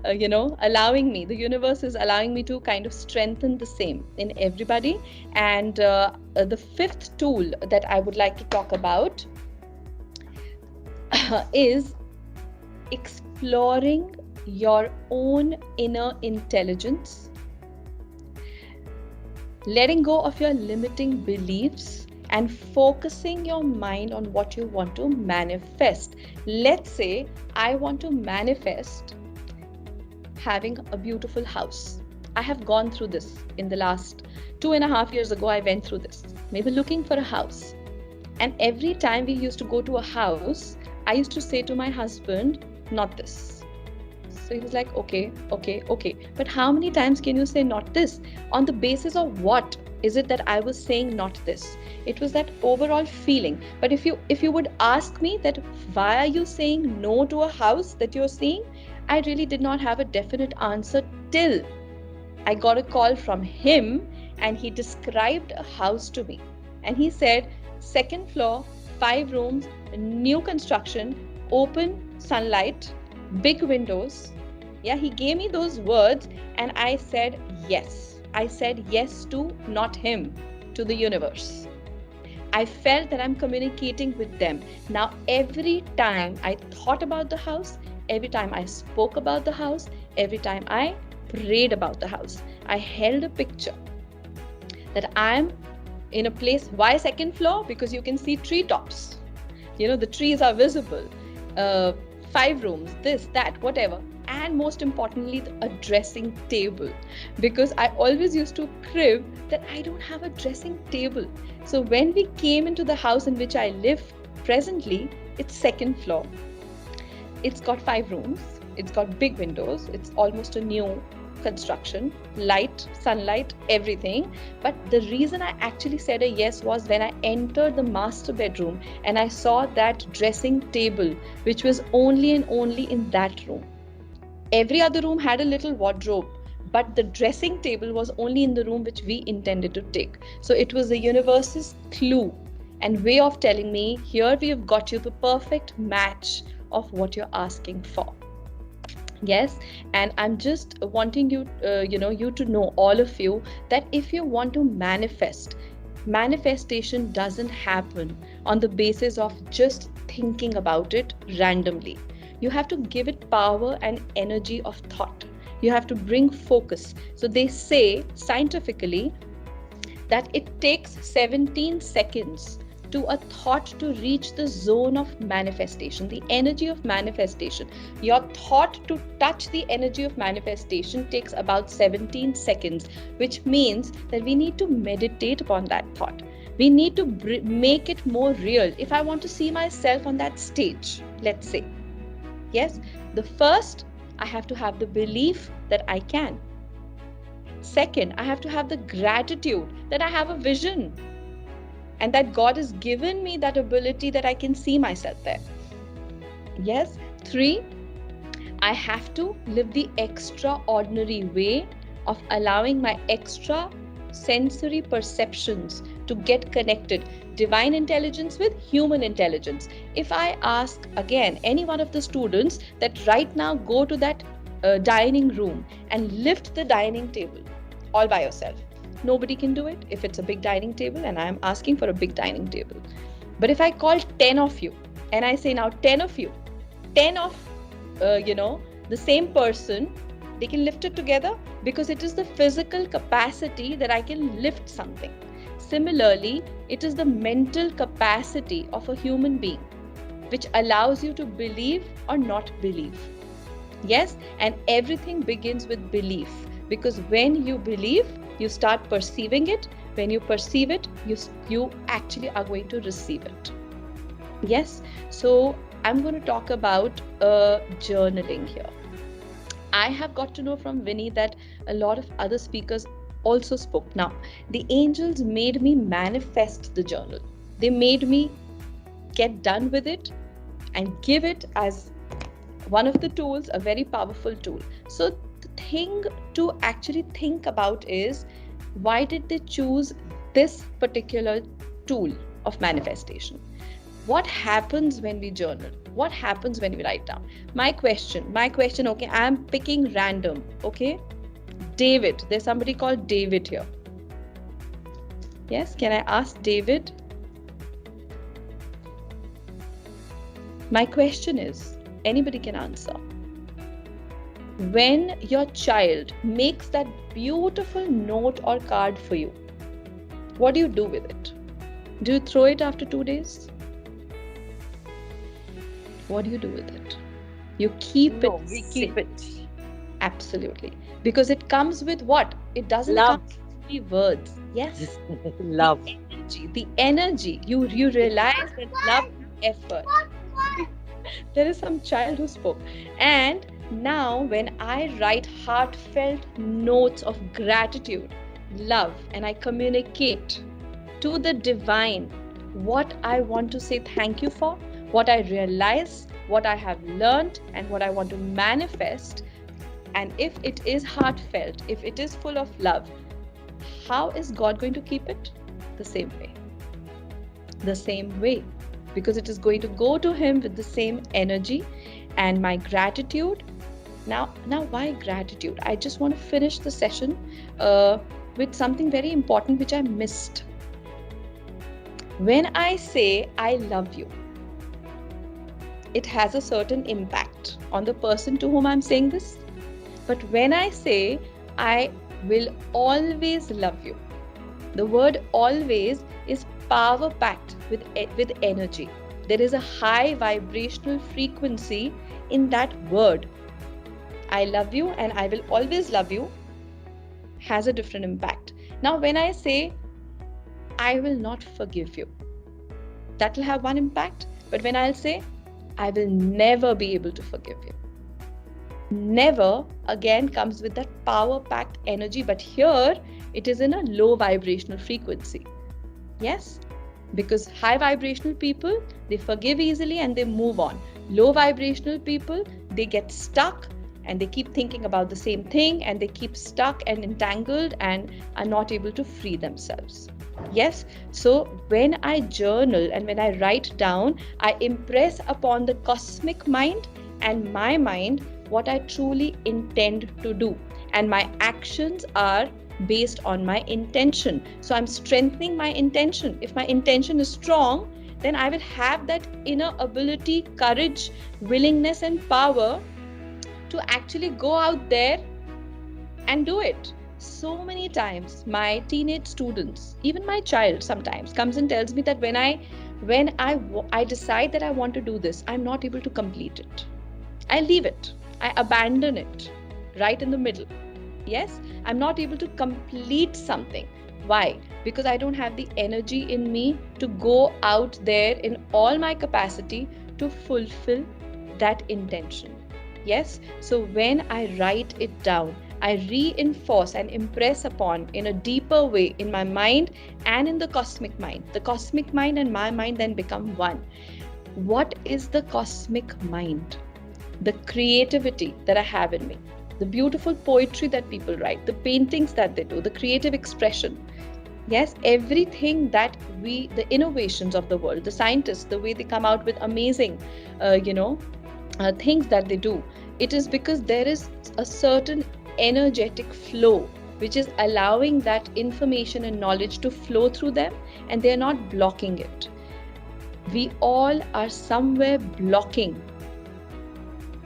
allowing me, the universe is allowing me to kind of strengthen the same in everybody. And the 5th tool that I would like to talk about is exploring your own inner intelligence, letting go of your limiting beliefs, and focusing your mind on what you want to manifest. Let's say I want to manifest having a beautiful house. I have gone through this in the last 2.5 years ago. I went through this, maybe looking for a house. And every time we used to go to a house, I used to say to my husband, not this. So he was like, okay. But how many times can you say not this? On the basis of what is it that I was saying not this? It was that overall feeling. But if you would ask me that why are you saying no to a house that you're seeing, I really did not have a definite answer till I got a call from him and he described a house to me. And he said, 2nd floor, 5 rooms, new construction, open sunlight, big windows. Yeah, he gave me those words and I said yes. I said yes to not him, to the universe. I felt that I'm communicating with them. Now, every time I thought about the house, every time I spoke about the house, every time I prayed about the house, I held a picture that I'm in a place. Why 2nd floor? Because you can see treetops. The trees are visible. 5 rooms, this, that, whatever. And most importantly, a dressing table. Because I always used to crib that I don't have a dressing table. So when we came into the house in which I live presently, it's 2nd floor. It's got 5 rooms. It's got big windows. It's almost a new construction, light, sunlight, everything. But the reason I actually said a yes was when I entered the master bedroom and I saw that dressing table, which was only and only in that room. Every other room had a little wardrobe, but the dressing table was only in the room which we intended to take. So it was the universe's clue and way of telling me, here we have got you the perfect match of what you're asking for. Yes, and I'm just wanting you, you to know, all of you, that if you want to manifest, manifestation doesn't happen on the basis of just thinking about it randomly. You have to give it power and energy of thought. You have to bring focus. So they say scientifically that it takes 17 seconds to a thought to reach the zone of manifestation, the energy of manifestation. Your thought to touch the energy of manifestation takes about 17 seconds, which means that we need to meditate upon that thought. We need to make it more real. If I want to see myself on that stage, let's say, yes, the first, I have to have the belief that I can. Second, I have to have the gratitude that I have a vision and that God has given me that ability that I can see myself there. Yes. 3, I have to live the extraordinary way of allowing my extra sensory perceptions to get connected. Divine intelligence with human intelligence. If I ask again any one of the students that right now go to that dining room and lift the dining table all by yourself, nobody can do it if it's a big dining table and I am asking for a big dining table. But if I call 10 of you and I say now 10 of you, 10 of the same person, they can lift it together because it is the physical capacity that I can lift something. Similarly, it is the mental capacity of a human being which allows you to believe or not believe. Yes, and everything begins with belief, because when you believe, you start perceiving it. When you perceive it, you actually are going to receive it. Yes, so I'm going to talk about journaling here. I have got to know from Vinny that a lot of other speakers also spoke. Now, the angels made me manifest the journal. They made me get done with it, and give it as one of the tools, a very powerful tool. So the thing to actually think about is, why did they choose this particular tool of manifestation? What happens when we journal? What happens when we write down? My question, okay, I'm picking random, okay? David, there's somebody called David here. Yes, can I ask David? My question is, anybody can answer. When your child makes that beautiful note or card for you, what do you do with it? Do you throw it after 2 days? What do you do with it? You keep it. We keep it. Absolutely. Because it comes with what? It doesn't Love. come with three words. Yes. Love. The energy. You realize that love is effort. There is some child who spoke. And now when I write heartfelt notes of gratitude, love, and I communicate to the divine what I want to say thank you for, what I realize, what I have learned, and what I want to manifest. And if it is heartfelt, if it is full of love, how is God going to keep it? The same way. The same way. Because it is going to go to Him with the same energy. And my gratitude. Now why gratitude? I just want to finish the session with something very important which I missed. When I say I love you, it has a certain impact on the person to whom I'm saying this. But when I say I will always love you, the word always is power packed with energy. There is a high vibrational frequency in that word. I love you and I will always love you has a different impact. Now when I say I will not forgive you, that will have one impact. But when I'll say I will never be able to forgive you, never again comes with that power packed energy, but here it is in a low vibrational frequency. Yes, because high vibrational people, they forgive easily and they move on. Low vibrational people, they get stuck and they keep thinking about the same thing and they keep stuck and entangled and are not able to free themselves. Yes, so when I journal and when I write down, I impress upon the cosmic mind and my mind what I truly intend to do, and my actions are based on my intention. So I'm strengthening my intention. If my intention is strong, then I will have that inner ability, courage, willingness and power to actually go out there and do it. So many times my teenage students, even my child sometimes comes and tells me that when I decide that I want to do this, I'm not able to complete it. I leave it. I abandon it right in the middle. Yes, I'm not able to complete something. Why? Because I don't have the energy in me to go out there in all my capacity to fulfill that intention. Yes, so when I write it down, I reinforce and impress upon in a deeper way in my mind and in the cosmic mind. The cosmic mind and my mind then become one. What is the cosmic mind? The creativity that I have in me, the beautiful poetry that people write, the paintings that they do, the creative expression. Yes, everything that the innovations of the world, the scientists, the way they come out with amazing, things that they do. It is because there is a certain energetic flow which is allowing that information and knowledge to flow through them, and they are not blocking it. We all are somewhere blocking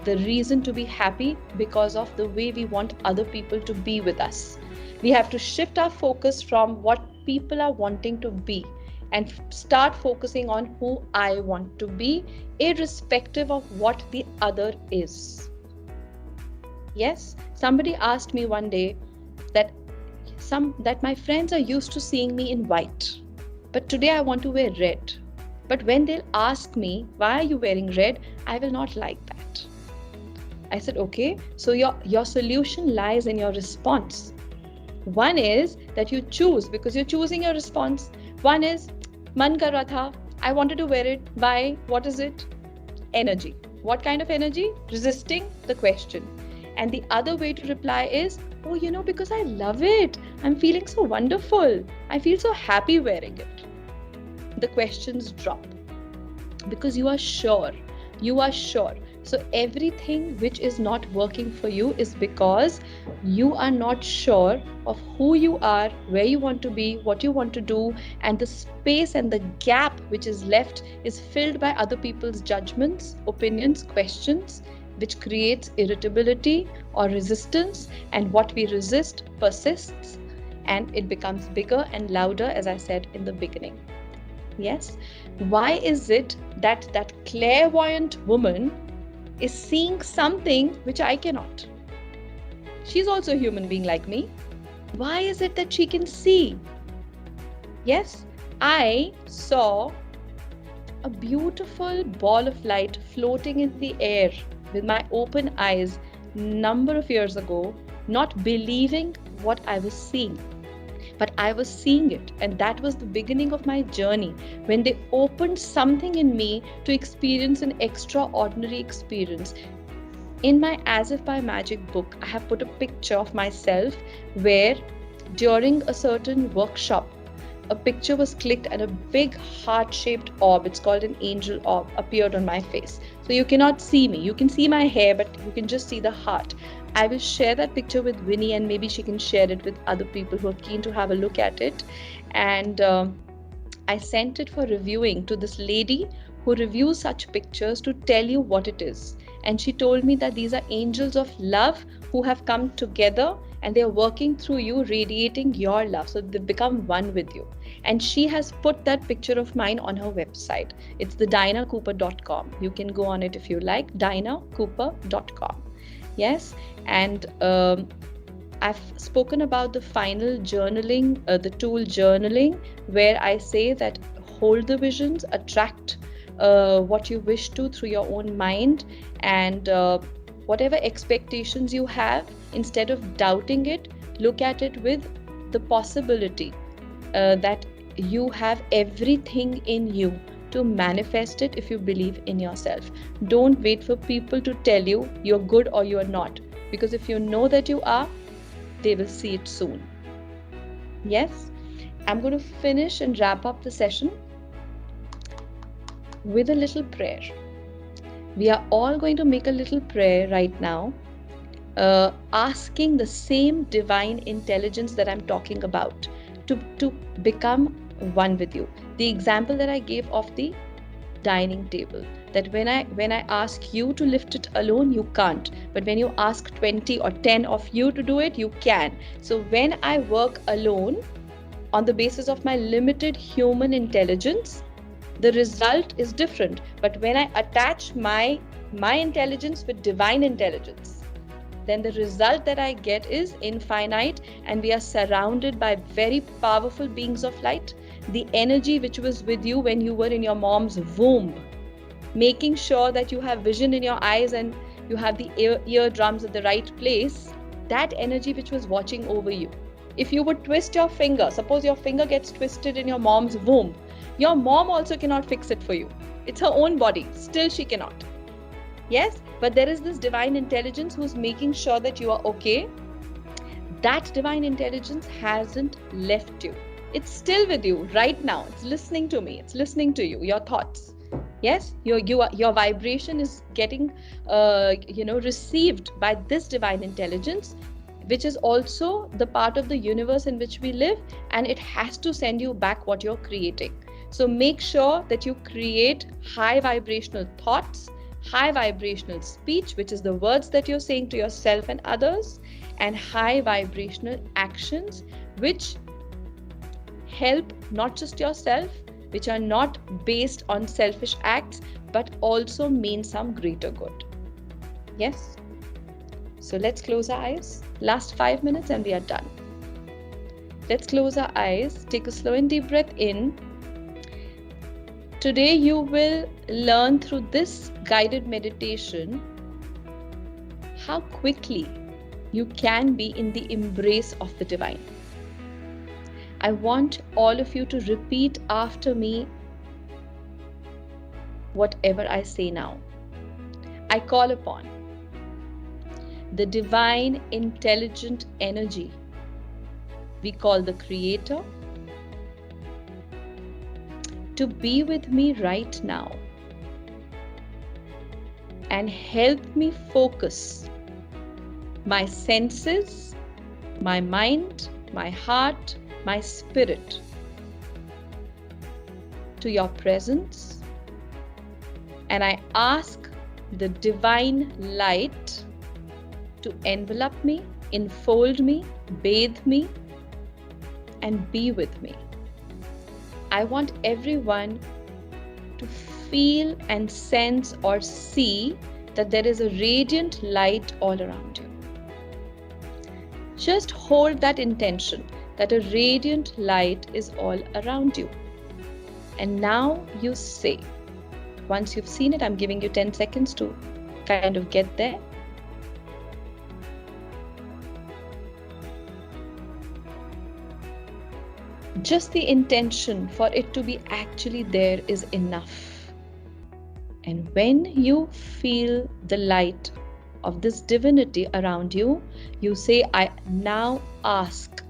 the reason to be happy because of the way we want other people to be with us. We have to shift our focus from what people are wanting to be and start focusing on who I want to be, irrespective of what the other is. Yes, somebody asked me one day that my friends are used to seeing me in white, but today I want to wear red. But when they'll ask me, why are you wearing red? I will not like that. I said, okay, so your solution lies in your response. One is that you choose because you're choosing your response. One is, man kar raha tha, I wanted to wear it. Why? What is it? energy. What kind of energy? Resisting the question. And the other way to reply is, oh, because I love it. I'm feeling so wonderful. I feel so happy wearing it. The questions drop because you are sure. You are sure. So everything which is not working for you is because you are not sure of who you are, where you want to be, what you want to do, and the space and the gap which is left is filled by other people's judgments, opinions, questions, which creates irritability or resistance, and what we resist persists and it becomes bigger and louder, as I said in the beginning. Yes. Why is it that that clairvoyant woman is seeing something which I cannot? She's also a human being like me. Why is it that she can see? Yes, I saw a beautiful ball of light floating in the air with my open eyes number of years ago, not believing what I was seeing. But I was seeing it, and that was the beginning of my journey, when they opened something in me to experience an extraordinary experience. In my As If by Magic book, I have put a picture of myself where during a certain workshop, a picture was clicked and a big heart-shaped orb, it's called an angel orb, appeared on my face. So you cannot see me. You can see my hair, but you can just see the heart. I will share that picture with Winnie, and maybe she can share it with other people who are keen to have a look at it. And I sent it for reviewing to this lady who reviews such pictures to tell you what it is. And she told me that these are angels of love who have come together and they're working through you, radiating your love. So they become one with you. And she has put that picture of mine on her website. It's the dinahcooper.com. You can go on it if you like, dinahcooper.com. Yes. And I've spoken about the final journaling, the tool journaling, where I say that hold the visions, attract what you wish to through your own mind, and whatever expectations you have, instead of doubting it, look at it with the possibility that you have everything in you to manifest it if you believe in yourself. Don't wait for people to tell you you're good or you're not, because if you know that you are, they will see it soon. Yes, I'm going to finish and wrap up the session with a little prayer. We are all going to make a little prayer right now, asking the same divine intelligence that I'm talking about to become one with you. The example that I gave of the dining table, that when I ask you to lift it alone, you can't, but when you ask 20 or 10 of you to do it, you can. So when I work alone on the basis of my limited human intelligence, the result is different. But when I attach my intelligence with divine intelligence, then the result that I get is infinite, and we are surrounded by very powerful beings of light. The energy which was with you when you were in your mom's womb, making sure that you have vision in your eyes and you have the eardrums at the right place, that energy which was watching over you. If you would twist your finger, suppose your finger gets twisted in your mom's womb, your mom also cannot fix it for you. It's her own body, still she cannot. Yes, but there is this divine intelligence who's making sure that you are okay. That divine intelligence hasn't left you. It's still with you right now. It's listening to me. It's listening to you, your thoughts. Yes, your vibration is getting received by this divine intelligence, which is also the part of the universe in which we live, and it has to send you back what you're creating. So make sure that you create high vibrational thoughts, high vibrational speech, which is the words that you're saying to yourself and others, and high vibrational actions, which help not just yourself, which are not based on selfish acts, but also mean some greater good. Yes? So let's close our eyes. Last 5 minutes and we are done. Let's close our eyes. Take a slow and deep breath in. Today you will learn through this guided meditation how quickly you can be in the embrace of the divine. I want all of you to repeat after me whatever I say now. I call upon the divine intelligent energy we call the Creator to be with me right now and help me focus my senses, my mind, my heart, my spirit to your presence. And I ask the divine light to envelop me, enfold me, bathe me, and be with me. I want everyone to feel and sense or see that there is a radiant light all around you. Just hold that intention that a radiant light is all around you. And now you say, once you've seen it, I'm giving you 10 seconds to kind of get there. Just the intention for it to be actually there is enough. And when you feel the light of this divinity around you, you say, I now ask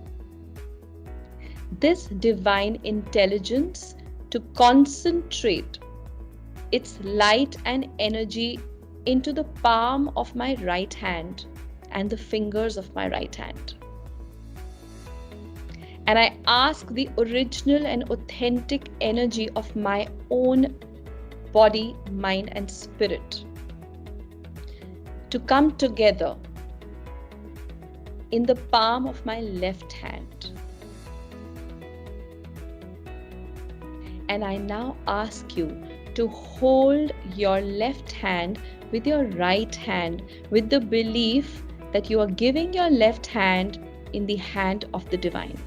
this divine intelligence to concentrate its light and energy into the palm of my right hand and the fingers of my right hand. And I ask the original and authentic energy of my own body, mind, and spirit to come together in the palm of my left hand. And I now ask you to hold your left hand with your right hand with the belief that you are giving your left hand in the hand of the divine.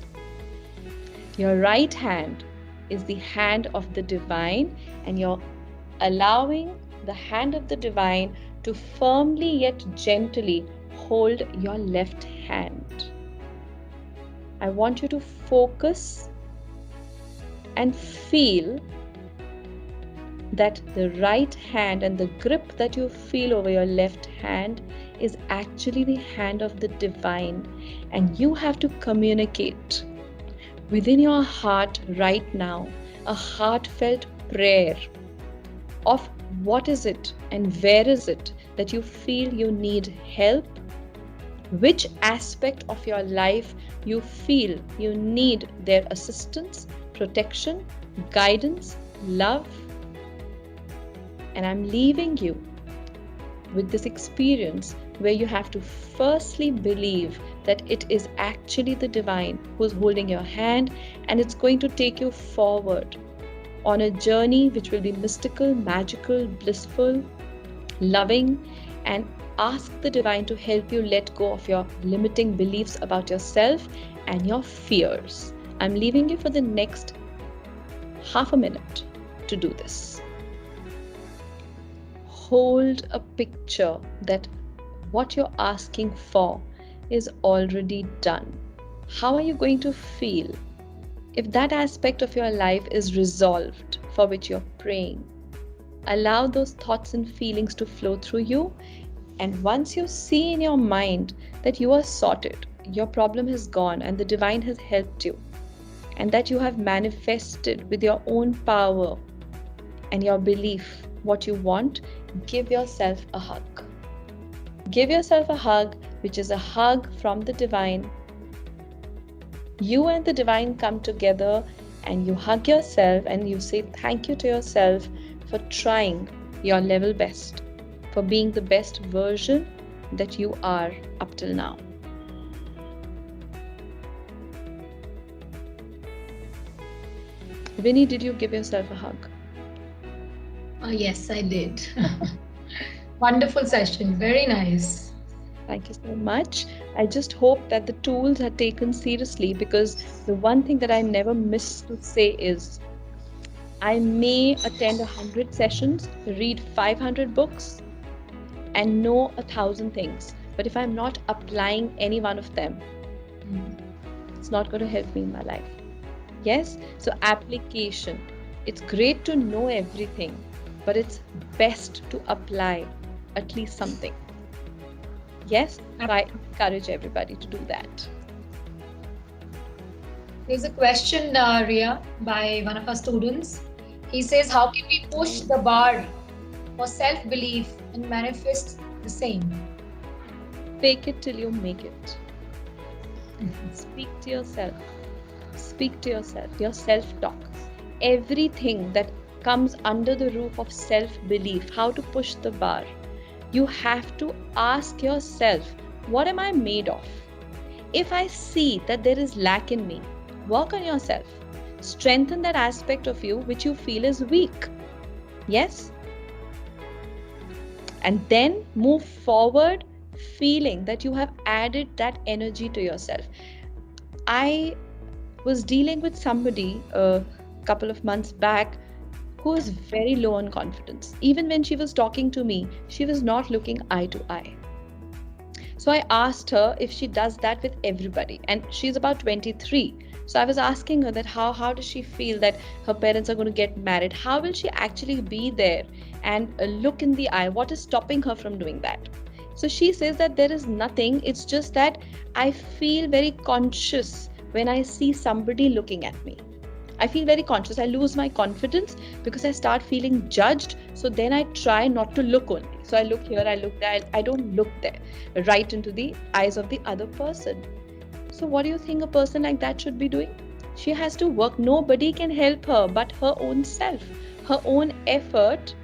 Your right hand is the hand of the divine, and you're allowing the hand of the divine to firmly yet gently hold your left hand. I want you to focus and feel that the right hand and the grip that you feel over your left hand is actually the hand of the divine, and you have to communicate within your heart right now a heartfelt prayer of what is it and where is it that you feel you need help, which aspect of your life you feel you need their assistance, protection, guidance, love. And I'm leaving you with this experience where you have to firstly believe that it is actually the divine who's holding your hand, and it's going to take you forward on a journey which will be mystical, magical, blissful, loving, and ask the divine to help you let go of your limiting beliefs about yourself and your fears. I'm leaving you for the next half a minute to do this. Hold a picture that what you're asking for is already done. How are you going to feel if that aspect of your life is resolved for which you're praying? Allow those thoughts and feelings to flow through you, and once you see in your mind that you are sorted, your problem has gone and the divine has helped you, and that you have manifested with your own power and your belief what you want, give yourself a hug. Give yourself a hug, which is a hug from the divine. You and the divine come together and you hug yourself and you say thank you to yourself for trying your level best, for being the best version that you are up till now. Vinny, did you give yourself a hug? Yes, I did. Wonderful session. Very nice. Thank you so much. I just hope that the tools are taken seriously, because the one thing that I never miss to say is I may attend 100 sessions, read 500 books, and know 1,000 things. But if I'm not applying any one of them, it's not going to help me in my life. Yes? So application. It's great to know everything, but it's best to apply at least something. Yes, I encourage everybody to do that. There's a question, Rhea, by one of our students. He says, how can we push the bar for self-belief and manifest the same? Fake it till you make it. Speak to yourself. Speak to yourself, your self-talk. Everything that comes under the roof of self-belief, how to push the bar. You have to ask yourself, what am I made of? If I see that there is lack in me, work on yourself. Strengthen that aspect of you which you feel is weak. Yes? And then move forward feeling that you have added that energy to yourself. I was dealing with somebody a couple of months back who was very low on confidence. Even when she was talking to me, she was not looking eye to eye. So I asked her if she does that with everybody, and she's about 23. So I was asking her that how does she feel that her parents are going to get married? How will she actually be there and look in the eye? What is stopping her from doing that? So she says that there is nothing. It's just that I feel very conscious when I see somebody looking at me. I feel very conscious. I lose my confidence because I start feeling judged. So then I try not to look only. So I look here, I look there. I don't look there, right into the eyes of the other person. So what do you think a person like that should be doing? She has to work. Nobody can help her but her own self, her own effort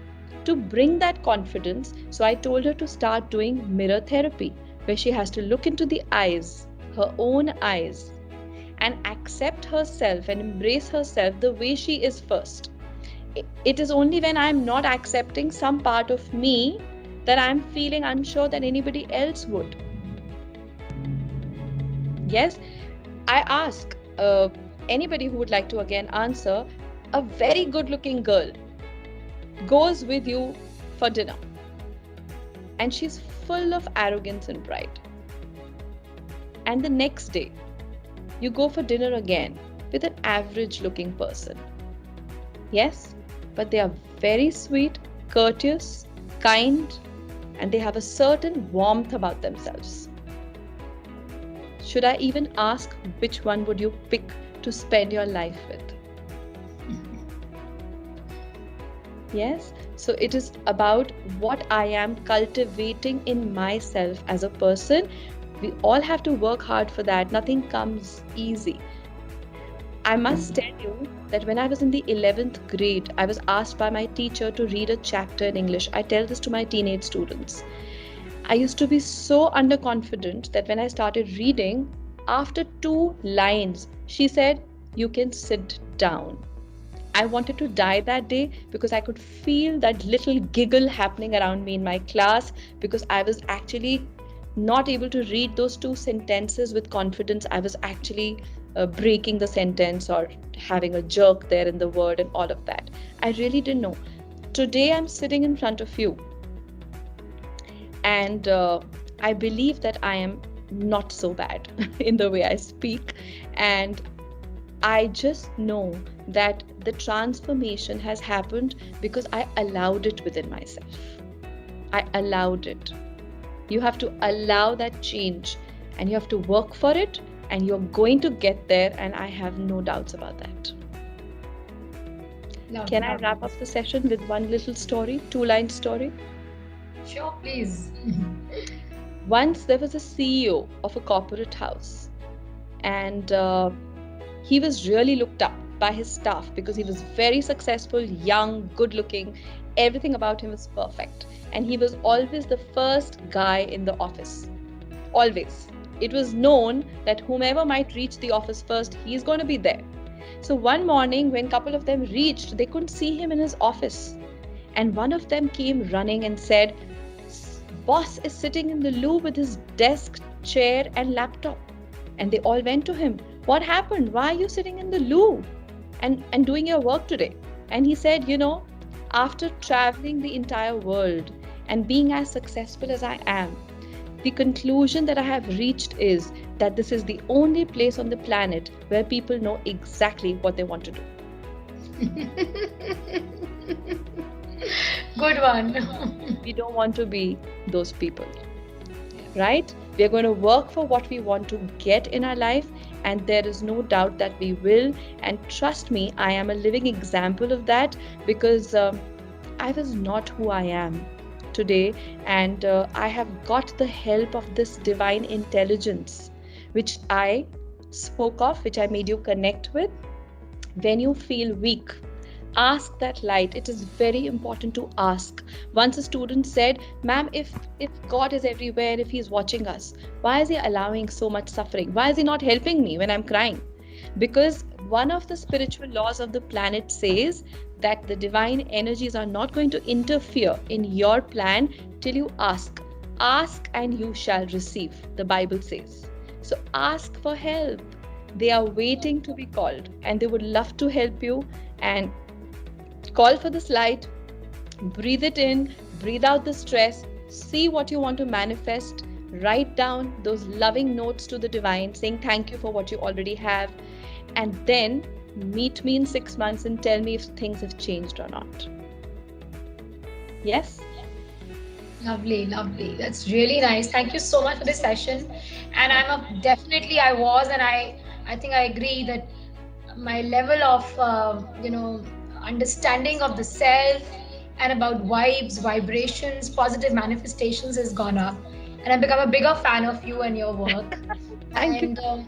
to bring that confidence. So I told her to start doing mirror therapy, where she has to look into the eyes, her own eyes, and accept herself and embrace herself the way she is first. It is only when I'm not accepting some part of me that I'm feeling unsure that anybody else would. Yes, I ask anybody who would like to again answer, a very good looking girl goes with you for dinner and she's full of arrogance and pride. And the next day, you go for dinner again with an average looking person. Yes, but they are very sweet, courteous, kind, and they have a certain warmth about themselves. Should I even ask which one would you pick to spend your life with? Yes, so it is about what I am cultivating in myself as a person. We all have to work hard for that. Nothing comes easy. I must tell you that when I was in the 11th grade, I was asked by my teacher to read a chapter in English. I tell this to my teenage students. I used to be so underconfident that when I started reading, after 2 lines, she said, "You can sit down." I wanted to die that day because I could feel that little giggle happening around me in my class because I was actually not able to read those 2 sentences with confidence. I was actually breaking the sentence or having a jerk there in the word and all of that. I really didn't know. Today I'm sitting in front of you and I believe that I am not so bad in the way I speak, and I just know that the transformation has happened because I allowed it within myself. I allowed it. You have to allow that change and you have to work for it, and you're going to get there, and I have no doubts about that. Can I wrap up the session with one little story, 2-line story? Sure, please. Once there was a CEO of a corporate house, and he was really looked up by his staff because he was very successful, young, good looking. Everything about him was perfect. And he was always the first guy in the office. Always. It was known that whomever might reach the office first, he's going to be there. So one morning when a couple of them reached, they couldn't see him in his office. And one of them came running and said, "Boss is sitting in the loo with his desk, chair and laptop." And they all went to him. "What happened? Why are you sitting in the loo and doing your work today?" And he said, after traveling the entire world and being as successful as I am, the conclusion that I have reached is that this is the only place on the planet where people know exactly what they want to do. Good one. We don't want to be those people, right? We are going to work for what we want to get in our life, and there is no doubt that we will. And trust me, I am a living example of that, because I was not who I am today, and I have got the help of this divine intelligence, which I spoke of, which I made you connect with. When you feel weak, ask that light. It is very important to ask. Once a student said, ma'am, if God is everywhere, if he's watching us, why is he allowing so much suffering? Why is he not helping me when I'm crying? Because one of the spiritual laws of the planet says that the divine energies are not going to interfere in your plan till you ask. Ask and you shall receive, the Bible says. So ask for help. They are waiting to be called, and they would love to help you. And call for this light, breathe it in, breathe out the stress, see what you want to manifest, write down those loving notes to the divine saying thank you for what you already have, and then meet me in 6 months and tell me if things have changed or not. Yes? Lovely, lovely. That's really nice. Thank you so much for this session. And I think I agree that my level of understanding of the self and about vibes, vibrations, positive manifestations has gone up, and I've become a bigger fan of you and your work. Thank you. The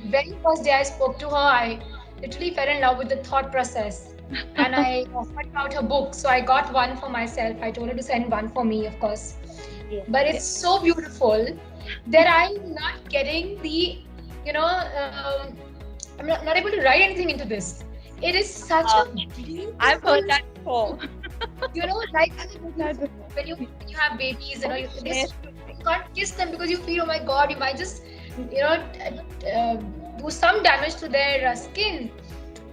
very first day I spoke to her, I literally fell in love with the thought process, and I heard about her book, so I got one for myself. I told her to send one for me, of course. Yeah. But it's so beautiful that I'm not getting the, I'm not able to write anything into this. It is such a beautiful, I've heard that before. like when you have babies, you can't kiss them because you feel, oh my God, you might just, do some damage to their skin.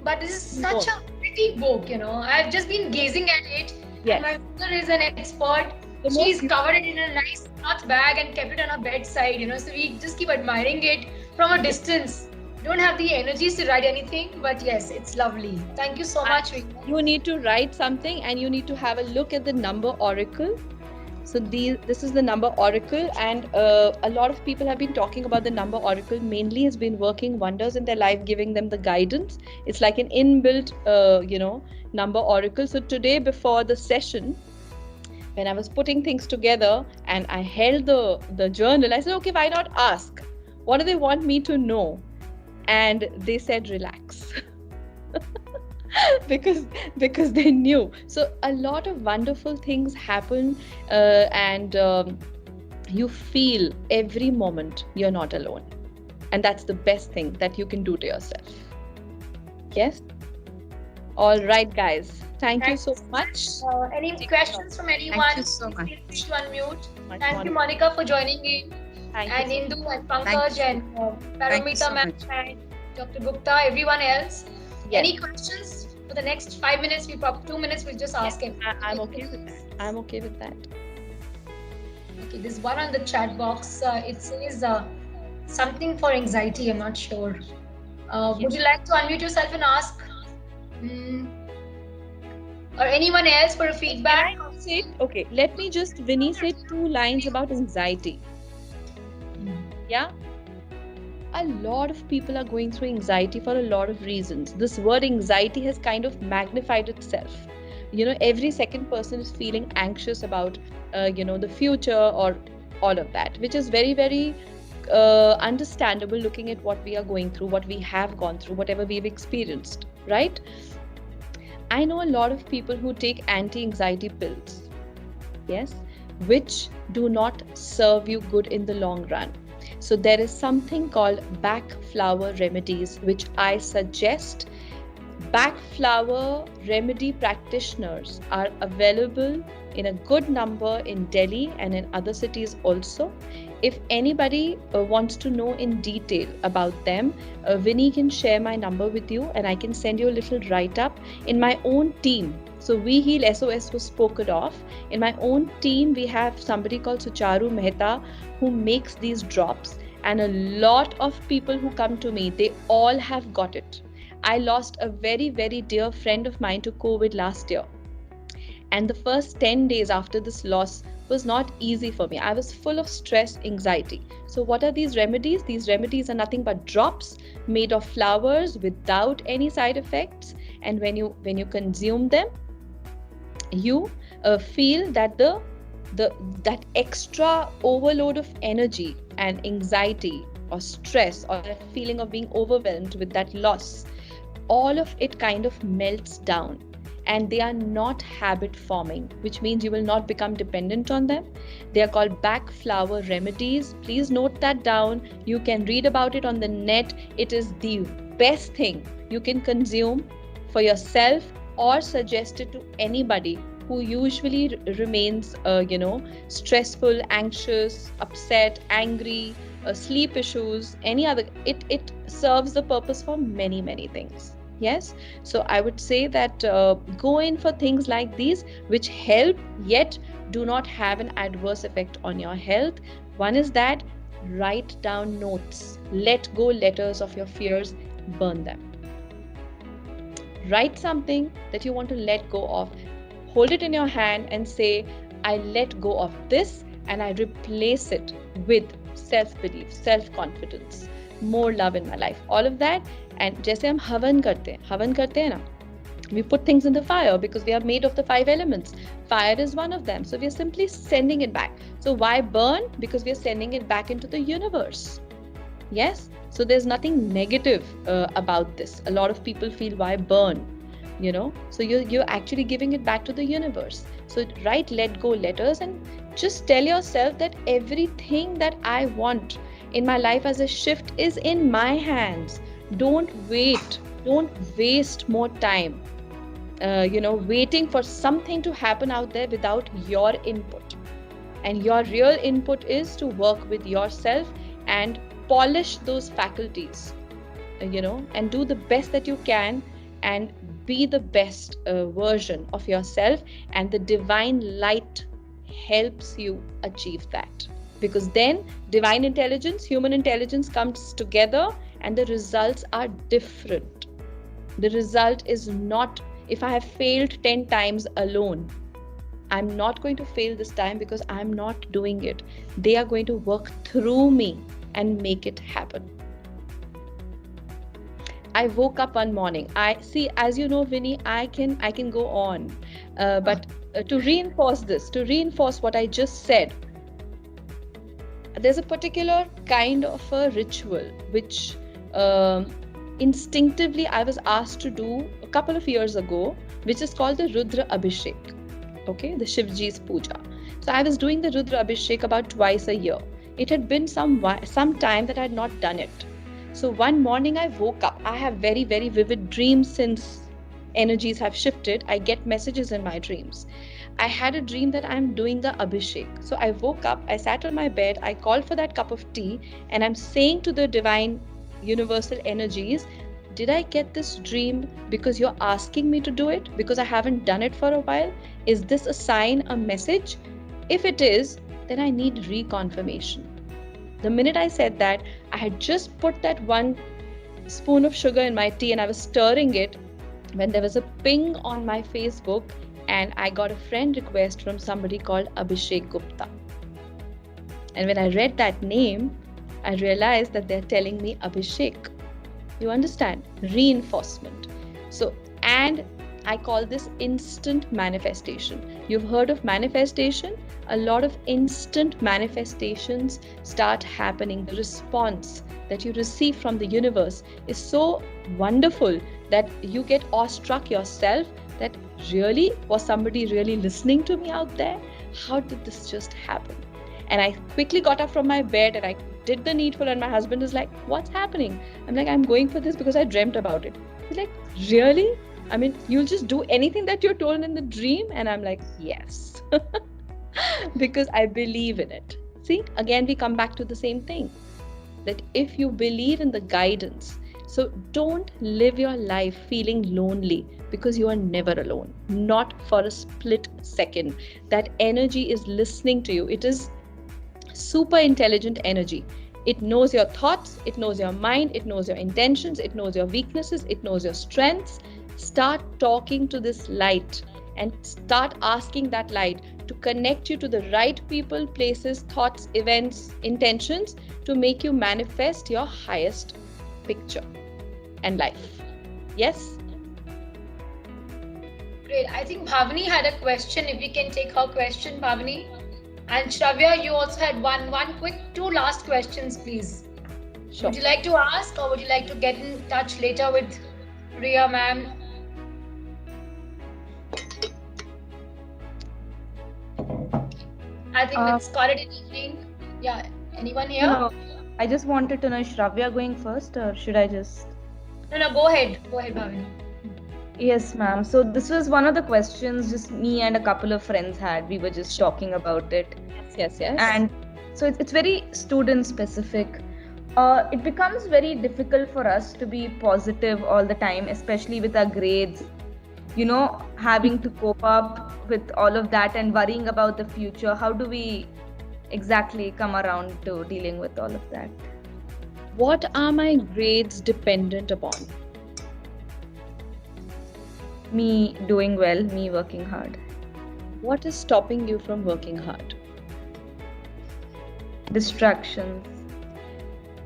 But this is such a pretty book, I've just been gazing at it. Yes. And my mother is an expert. She's covered it in a nice cloth bag and kept it on her bedside, so we just keep admiring it from a distance. Don't have the energies to write anything, but yes, it's lovely. Thank you so much. You need to write something, and you need to have a look at the number oracle. So this is the number oracle, and a lot of people have been talking about the number oracle. Mainly has been working wonders in their life, giving them the guidance. It's like an inbuilt number oracle. So today, before the session, when I was putting things together and I held the journal, I said, okay, why not ask? What do they want me to know? And they said, relax. because they knew. So a lot of wonderful things happen, and you feel every moment you're not alone. And that's the best thing that you can do to yourself. Yes? All right, guys. Thank you so much. Any questions from anyone? Thank you so much. Feel free to unmute. Much Thank you, Monica, for joining in. Thank And you. Indu and Pankaj and Paramita ma'am and Dr. Gupta, everyone else. Yes. Any questions for the next 5 minutes? 2 minutes, we'll just ask him. I'm okay with that. I'm okay with that. Okay, there's one on the chat box. It says something for anxiety. I'm not sure. Would you like to unmute yourself and ask? Or anyone else for a feedback? Okay, let me just, Vinny said 2 lines about anxiety. Yeah? A lot of people are going through anxiety for a lot of reasons. This word anxiety has kind of magnified itself. Every second person is feeling anxious about, the future or all of that, which is very, very understandable looking at what we are going through, what we have gone through, whatever we've experienced, right? I know a lot of people who take anti-anxiety pills, yes, which do not serve you good in the long run. So there is something called back flower remedies, which I suggest. Back flower remedy practitioners are available in a good number in Delhi and in other cities also. If anybody wants to know in detail about them, Vinny can share my number with you, and I can send you a little write-up. In my own team, so We Heal SOS was spoken of. In my own team, we have somebody called Sucharu Mehta who makes these drops, and a lot of people who come to me, they all have got it. I lost a very, very dear friend of mine to COVID last year. And the first 10 days after this loss was not easy for me. I was full of stress, anxiety. So what are these remedies? These remedies are nothing but drops made of flowers without any side effects. And when you consume them, you feel that that extra overload of energy and anxiety or stress or that feeling of being overwhelmed with that loss, all of it kind of melts down. And they are not habit forming, which means you will not become dependent on them. They are called back flower remedies. Please note that down. You can read about it on the net. It is the best thing you can consume for yourself or suggest it to anybody who usually remains stressful, anxious, upset, angry, sleep issues, any other. It serves the purpose for many things. Yes, so I would say that go in for things like these which help yet do not have an adverse effect on your health. One is that write down notes, let go letters of your fears, burn them. Write something that you want to let go of, hold it in your hand and say, I let go of this and I replace it with self-belief, self-confidence, more love in my life, all of that. And जैसे हम हवन करते हैं ना, we put things in the fire because we are made of the 5 elements. Fire is one of them. So we are simply sending it back. So why burn? Because we are sending it back into the universe. Yes. So there's nothing negative about this. A lot of people feel, why burn? So you're actually giving it back to the universe. So write let go letters and just tell yourself that everything that I want in my life as a shift is in my hands. Don't wait. Don't waste more time, waiting for something to happen out there without your input. And your real input is to work with yourself and polish those faculties, and do the best that you can and be the best version of yourself. And the divine light helps you achieve that. Because then divine intelligence, human intelligence comes together and the results are different. The result is not, if I have failed 10 times alone, I'm not going to fail this time because I'm not doing it. They are going to work through me and make it happen. I woke up one morning. As you know, Vinny, I can go on. But to reinforce what I just said, there's a particular kind of a ritual which instinctively I was asked to do a couple of years ago, which is called the Rudra Abhishek, the Shivji's puja. So I was doing the Rudra Abhishek about twice a year. It had been some time that I had not done it. So one morning I woke up. I have very vivid dreams since energies have shifted. I get messages in my dreams. I had a dream that I'm doing the Abhishek. So I woke up, I sat on my bed, I called for that cup of tea, and I'm saying to the divine universal energies, did I get this dream because you're asking me to do it? Because I haven't done it for a while? Is this a sign, a message? If it is, then I need reconfirmation. The minute I said that, I had just put that 1 spoon of sugar in my tea and I was stirring it when there was a ping on my Facebook and I got a friend request from somebody called Abhishek Gupta. And when I read that name, I realized that they're telling me Abhishek. You understand? Reinforcement. So, and I call this instant manifestation. You've heard of manifestation? A lot of instant manifestations start happening. The response that you receive from the universe is so wonderful that you get awestruck yourself that really, was somebody really listening to me out there? How did this just happen? And I quickly got up from my bed and I did the needful, and my husband is like, what's happening? I'm like, I'm going for this because I dreamt about it. He's like, really? I mean, you'll just do anything that you're told in the dream? And I'm like, yes, because I believe in it. See, again, we come back to the same thing, that if you believe in the guidance, so don't live your life feeling lonely, because you are never alone, not for a split second. That energy is listening to you. It is super intelligent energy. It knows your thoughts, it knows your mind, it knows your intentions, it knows your weaknesses, it knows your strengths. Start talking to this light and start asking that light to connect you to the right people, places, thoughts, events, intentions to make you manifest your highest picture and life. Yes? Great. I think Bhavani had a question. If we can take her question, Bhavani. And Shravya, you also had one quick, 2 last questions, please. Sure. Would you like to ask, or would you like to get in touch later with Rhea ma'am? I think let's call it an evening. Yeah. Anyone here? No, I just wanted to know, is Shravya going first or should I just? No, go ahead. Go ahead, Bhavani. Yes, ma'am. So this was one of the questions just me and a couple of friends had. We were just talking about it. Yes. And so it's very student specific. It becomes very difficult for us to be positive all the time, especially with our grades. You know, having to cope up with all of that and worrying about the future. How do we exactly come around to dealing with all of that? What are my grades dependent upon? Me doing well, me working hard. What is stopping you from working hard? Distractions,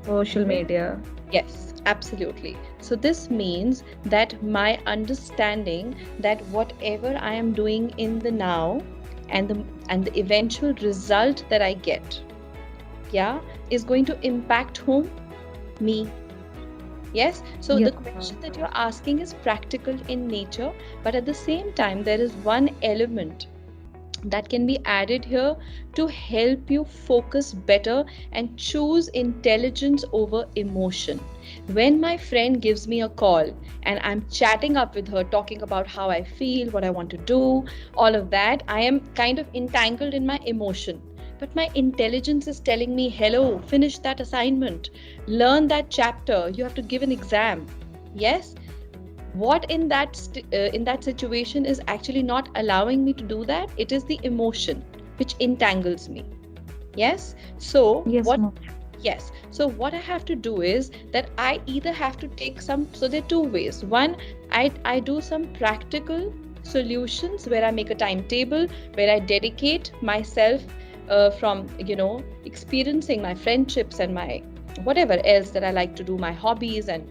social media. Yes, absolutely. So this means that my understanding that whatever I am doing in the now and the eventual result that I get, is going to impact whom? Me. Yes, so Yes, the question that you're asking is practical in nature, but at the same time, there is one element that can be added here to help you focus better and choose intelligence over emotion. When my friend gives me a call and I'm chatting up with her, talking about how I feel, what I want to do, all of that, I am kind of entangled in my emotion. But my intelligence is telling me, hello, finish that assignment, learn that chapter, you have to give an exam. Yes? What in that situation is actually not allowing me to do that? It is the emotion which entangles me. Yes? So Yes, ma'am. Yes. So what I have to do is that I either have to take so there are 2 ways. One, I do some practical solutions where I make a timetable, where I dedicate myself from, experiencing my friendships and my whatever else that I like to do, my hobbies and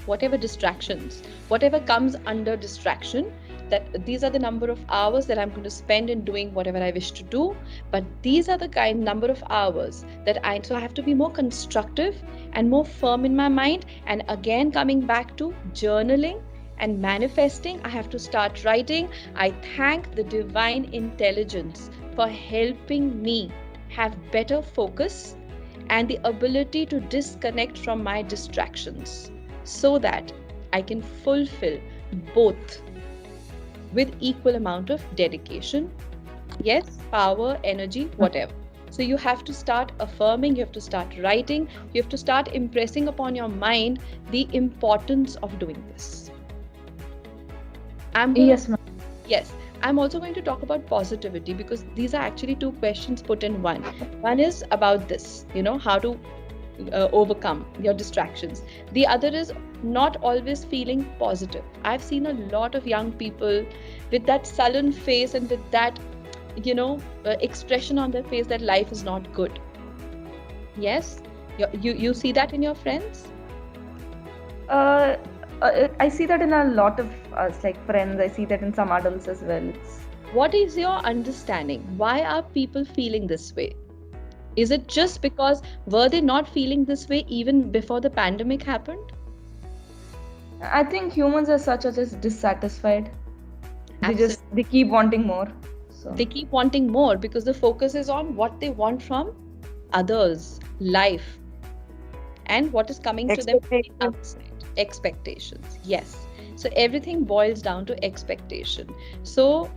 whatever distractions, whatever comes under distraction, that these are the number of hours that I'm going to spend in doing whatever I wish to do. But these are the number of hours that I have to be more constructive and more firm in my mind. And again, coming back to journaling and manifesting, I have to start writing. I thank the divine intelligence for helping me have better focus and the ability to disconnect from my distractions so that I can fulfill both with equal amount of dedication. Yes, power, energy, whatever. So you have to start affirming, you have to start writing, you have to start impressing upon your mind the importance of doing this. Yes, ma'am. Yes, I'm also going to talk about positivity because these are actually 2 questions put in one. One is about this, how to overcome your distractions. The other is not always feeling positive. I've seen a lot of young people with that sullen face and with that, expression on their face that life is not good. Yes, you see that in your friends? I see that in a lot of us, like friends. I see that in some adults as well. What is your understanding? Why are people feeling this way? Is it just because were they not feeling this way even before the pandemic happened? I think humans as such are just dissatisfied. Absolutely. They keep wanting more. So They keep wanting more because the focus is on what they want from others, life, and what is coming to them from the outside. Expectations. Yes. So everything boils down to expectation. So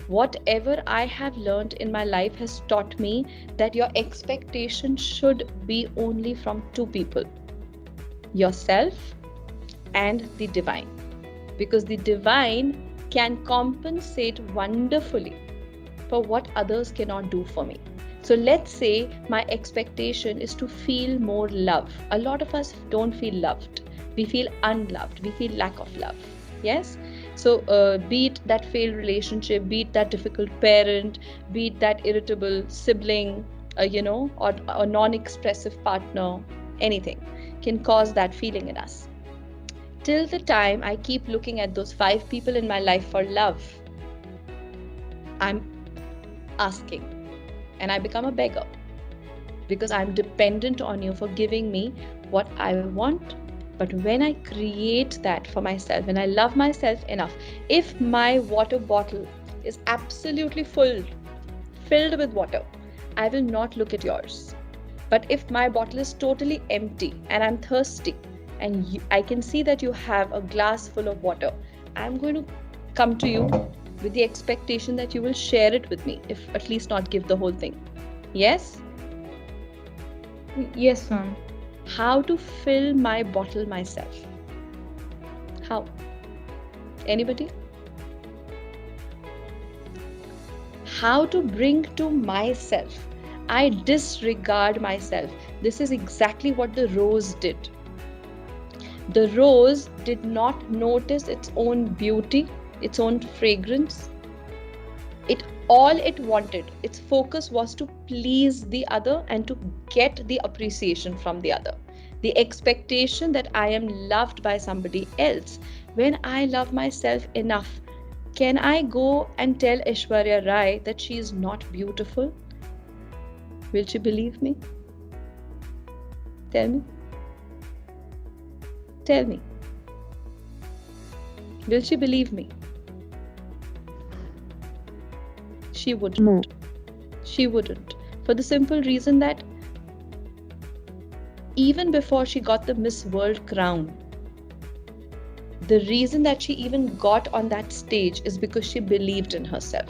whatever I have learned in my life has taught me that your expectation should be only from 2 people, yourself and the divine, because the divine can compensate wonderfully for what others cannot do for me. So let's say my expectation is to feel more love. A lot of us don't feel loved. We feel unloved. We feel lack of love. Yes? So be it that failed relationship, be it that difficult parent, be it that irritable sibling, or a non-expressive partner, anything can cause that feeling in us. Till the time I keep looking at those 5 people in my life for love, I'm asking, and I become a beggar because I'm dependent on you for giving me what I want. But when I create that for myself, when I love myself enough, if my water bottle is absolutely filled with water, I will not look at yours. But if my bottle is totally empty and I'm thirsty, and I can see that you have a glass full of water, I'm going to come to you with the expectation that you will share it with me, if at least not give the whole thing. Yes? Yes, ma'am. How to fill my bottle myself? How? Anybody? How to bring to myself? I disregard myself. This is exactly what the rose did. The rose did not notice its own beauty, its own fragrance. All it wanted, its focus was to please the other and to get the appreciation from the other. The expectation that I am loved by somebody else. When I love myself enough, can I go and tell Aishwarya Rai that she is not beautiful? Will she believe me? Tell me. Tell me. Will she believe me? She wouldn't. No. She wouldn't. For the simple reason that even before she got the Miss World crown, the reason that she even got on that stage is because she believed in herself.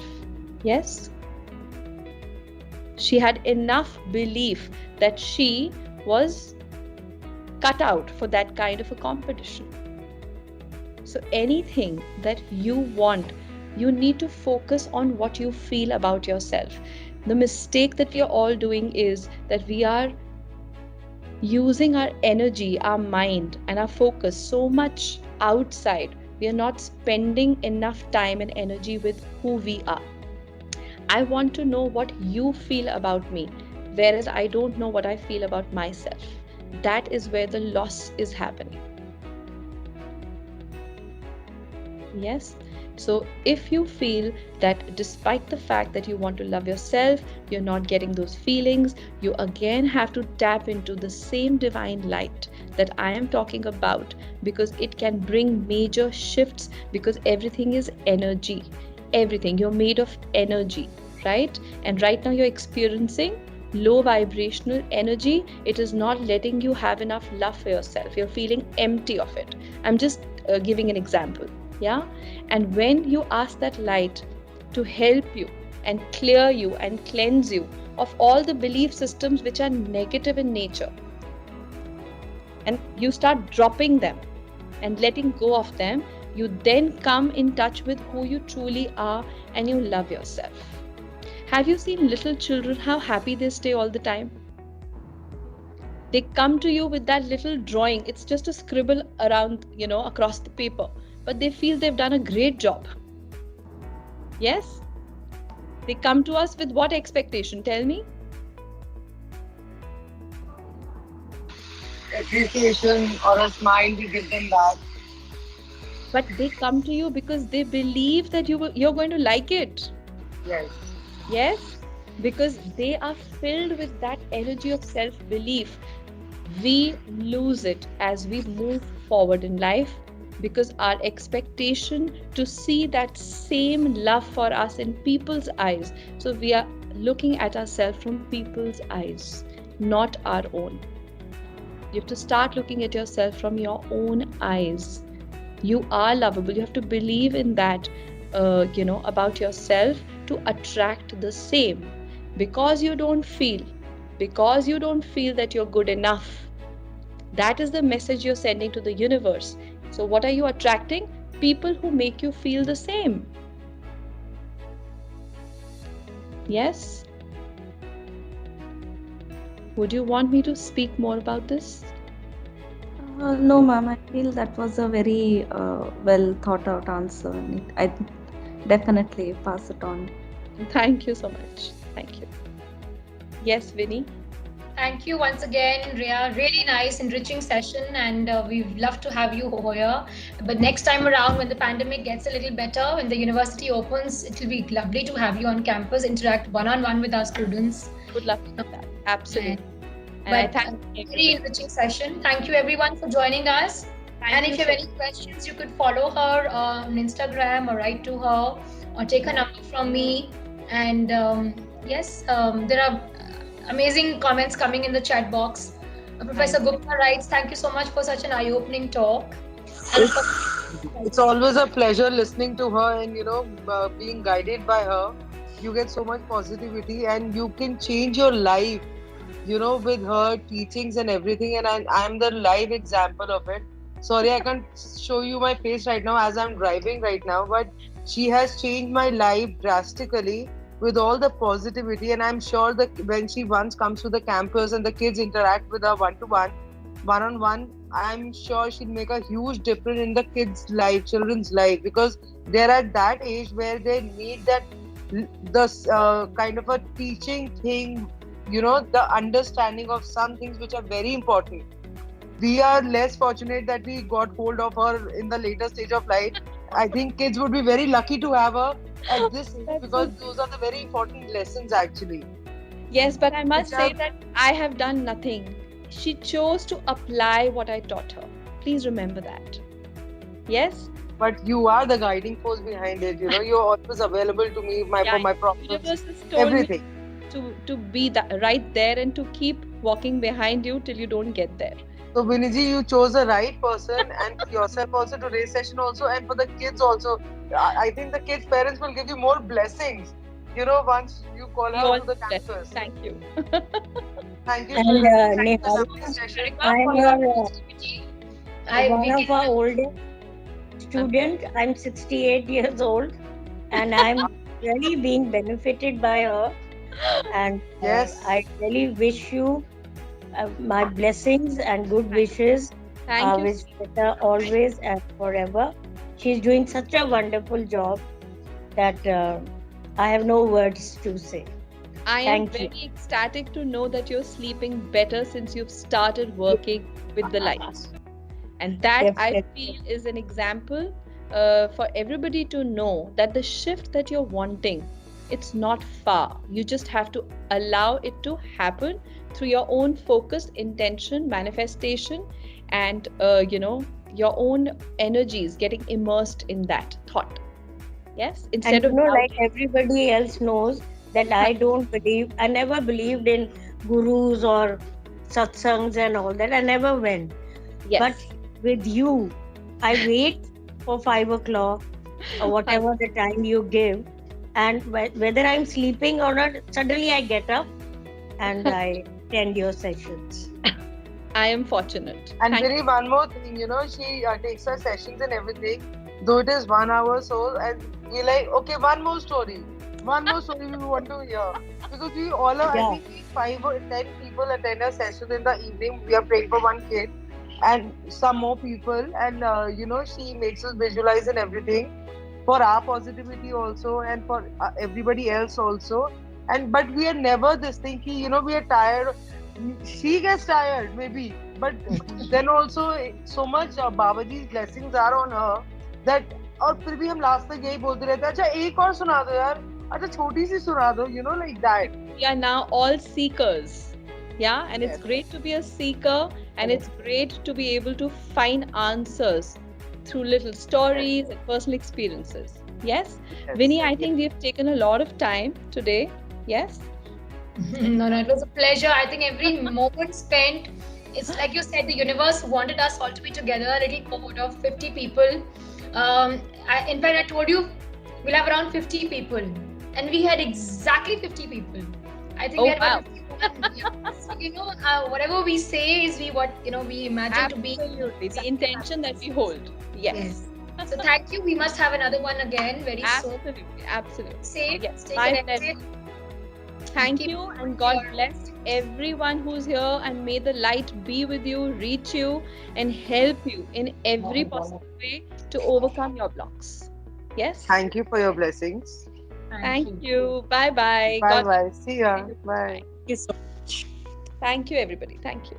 Yes? She had enough belief that she was cut out for that kind of a competition. So anything that you want, you need to focus on what you feel about yourself. The mistake that we are all doing is that we are using our energy, our mind, and our focus so much outside. We are not spending enough time and energy with who we are. I want to know what you feel about me, whereas I don't know what I feel about myself. That is where the loss is happening. Yes? So if you feel that despite the fact that you want to love yourself, you're not getting those feelings, you again have to tap into the same divine light that I am talking about, because it can bring major shifts, because everything is energy. Everything. You're made of energy, right? And right now you're experiencing low vibrational energy. It is not letting you have enough love for yourself. You're feeling empty of it. I'm just giving an example. Yeah. And when you ask that light to help you and clear you and cleanse you of all the belief systems which are negative in nature, and you start dropping them and letting go of them, you then come in touch with who you truly are and you love yourself. Have you seen little children, how happy they stay all the time? They come to you with that little drawing. It's just a scribble around, across the paper. But they feel they've done a great job. Yes? They come to us with what expectation? Tell me. Appreciation or a smile, we give them that. But they come to you because they believe that you're going to like it. Yes. Yes? Because they are filled with that energy of self-belief. We lose it as we move forward in life, because our expectation to see that same love for us in people's eyes. So we are looking at ourselves from people's eyes, not our own. You have to start looking at yourself from your own eyes. You are lovable. You have to believe in that, about yourself to attract the same. Because you don't feel that you're good enough. That is the message you're sending to the universe. So what are you attracting? People who make you feel the same. Yes? Would you want me to speak more about this? No, ma'am. I feel that was a very well thought out answer. And I definitely pass it on. Thank you so much. Thank you. Yes, Vinny. Thank you once again, Rhea. Really nice, enriching session, and we'd love to have you here. But next time around, when the pandemic gets a little better, when the university opens, it will be lovely to have you on campus, interact one-on-one with our students. Good luck with that. Absolutely. And But I thank you. very enriching session. Thank you everyone for joining us. And if you have any questions, you could follow her on Instagram or write to her or take her number from me. And yes, there are amazing comments coming in the chat box. Professor Gupta writes, thank you so much for such an eye-opening talk. It's always a pleasure listening to her and, being guided by her. You get so much positivity and you can change your life, with her teachings and everything. And I'm the live example of it. Sorry, I can't show you my face right now as I'm driving right now, but she has changed my life drastically with all the positivity. And I'm sure that when she once comes to the campus and the kids interact with her one-to-one, one-on-one, I'm sure she'll make a huge difference in the kids' life, children's life, because they're at that age where they need that kind of a teaching thing, the understanding of some things which are very important. We are less fortunate that we got hold of her in the later stage of life. I think kids would be very lucky to have her at this age because those are the very important lessons actually. Yes, but I must say that I have done nothing. She chose to apply what I taught her. Please remember that. Yes? But you are the guiding force behind it. You're always available to me for my problems, everything. To be right there and to keep walking behind you till you don't get there. So Viniji, you chose the right person, and for yourself also to raise session also, and for the kids also. I think the kids' parents will give you more blessings, once you call her to the campus. Thank you. Thank you. And Nehal, I'm one of our oldest student. I'm 68 years old, and I'm really being benefited by her. And yes, I really wish you my blessings and good wishes. Thank you. With Shweta always and forever. She's doing such a wonderful job that I have no words to say. I am very ecstatic to know that you're sleeping better since you've started working with the lights. And that I feel is an example for everybody to know that the shift that you're wanting, it's not far. You just have to allow it to happen through your own focused intention, manifestation, and your own energies getting immersed in that thought. Yes, instead of like everybody else knows that I never believed in gurus or satsangs and all that. I never went. Yes. But with you, I wait for 5 o'clock or whatever the time you give. And whether I'm sleeping or not, suddenly I get up and I attend your sessions. I am fortunate. And Vinny, one more thing, she takes her sessions and everything, though it is 1 hour so, and we're like, okay, one more story we want to hear. Because we all are, I think 5 or 10 people attend a session in the evening. We are praying for one kid and some more people, and she makes us visualize and everything for our positivity also and for everybody else also. But we are never this thing, we are tired. She gets tired maybe, but then also so much Babaji's blessings are on her that, और फिर भी हम last तक यही बोलते रहते हैं, अच्छा एक और सुना दो यार, अच्छा छोटी सी सुना दो, like that. We are now all seekers. Yeah, and it's great to be a seeker, and it's great to be able to find answers through little stories and personal experiences. Yes? Vinny, I think we've taken a lot of time today. Yes? No, it was a pleasure. I think every moment spent, it's like you said, the universe wanted us all to be together, a little cohort of 50 people. In fact, I told you we'll have around 50 people, and we had exactly 50 people. I think we had about 50 people. So, whatever we say is we imagine to be. Absolutely, the intention that we hold. Yes. So thank you. We must have another one again very soon. Absolutely. Safe. Yes. Stay connected. Thank Keep you, and God bless everyone who's here, and may the light be with you, reach you, and help you in every possible way to overcome your blocks. Yes? Thank you for your blessings. Thank you. Bye bye. Bye God bye. See ya. bless. Bye. Thank you so much. Thank you, everybody. Thank you.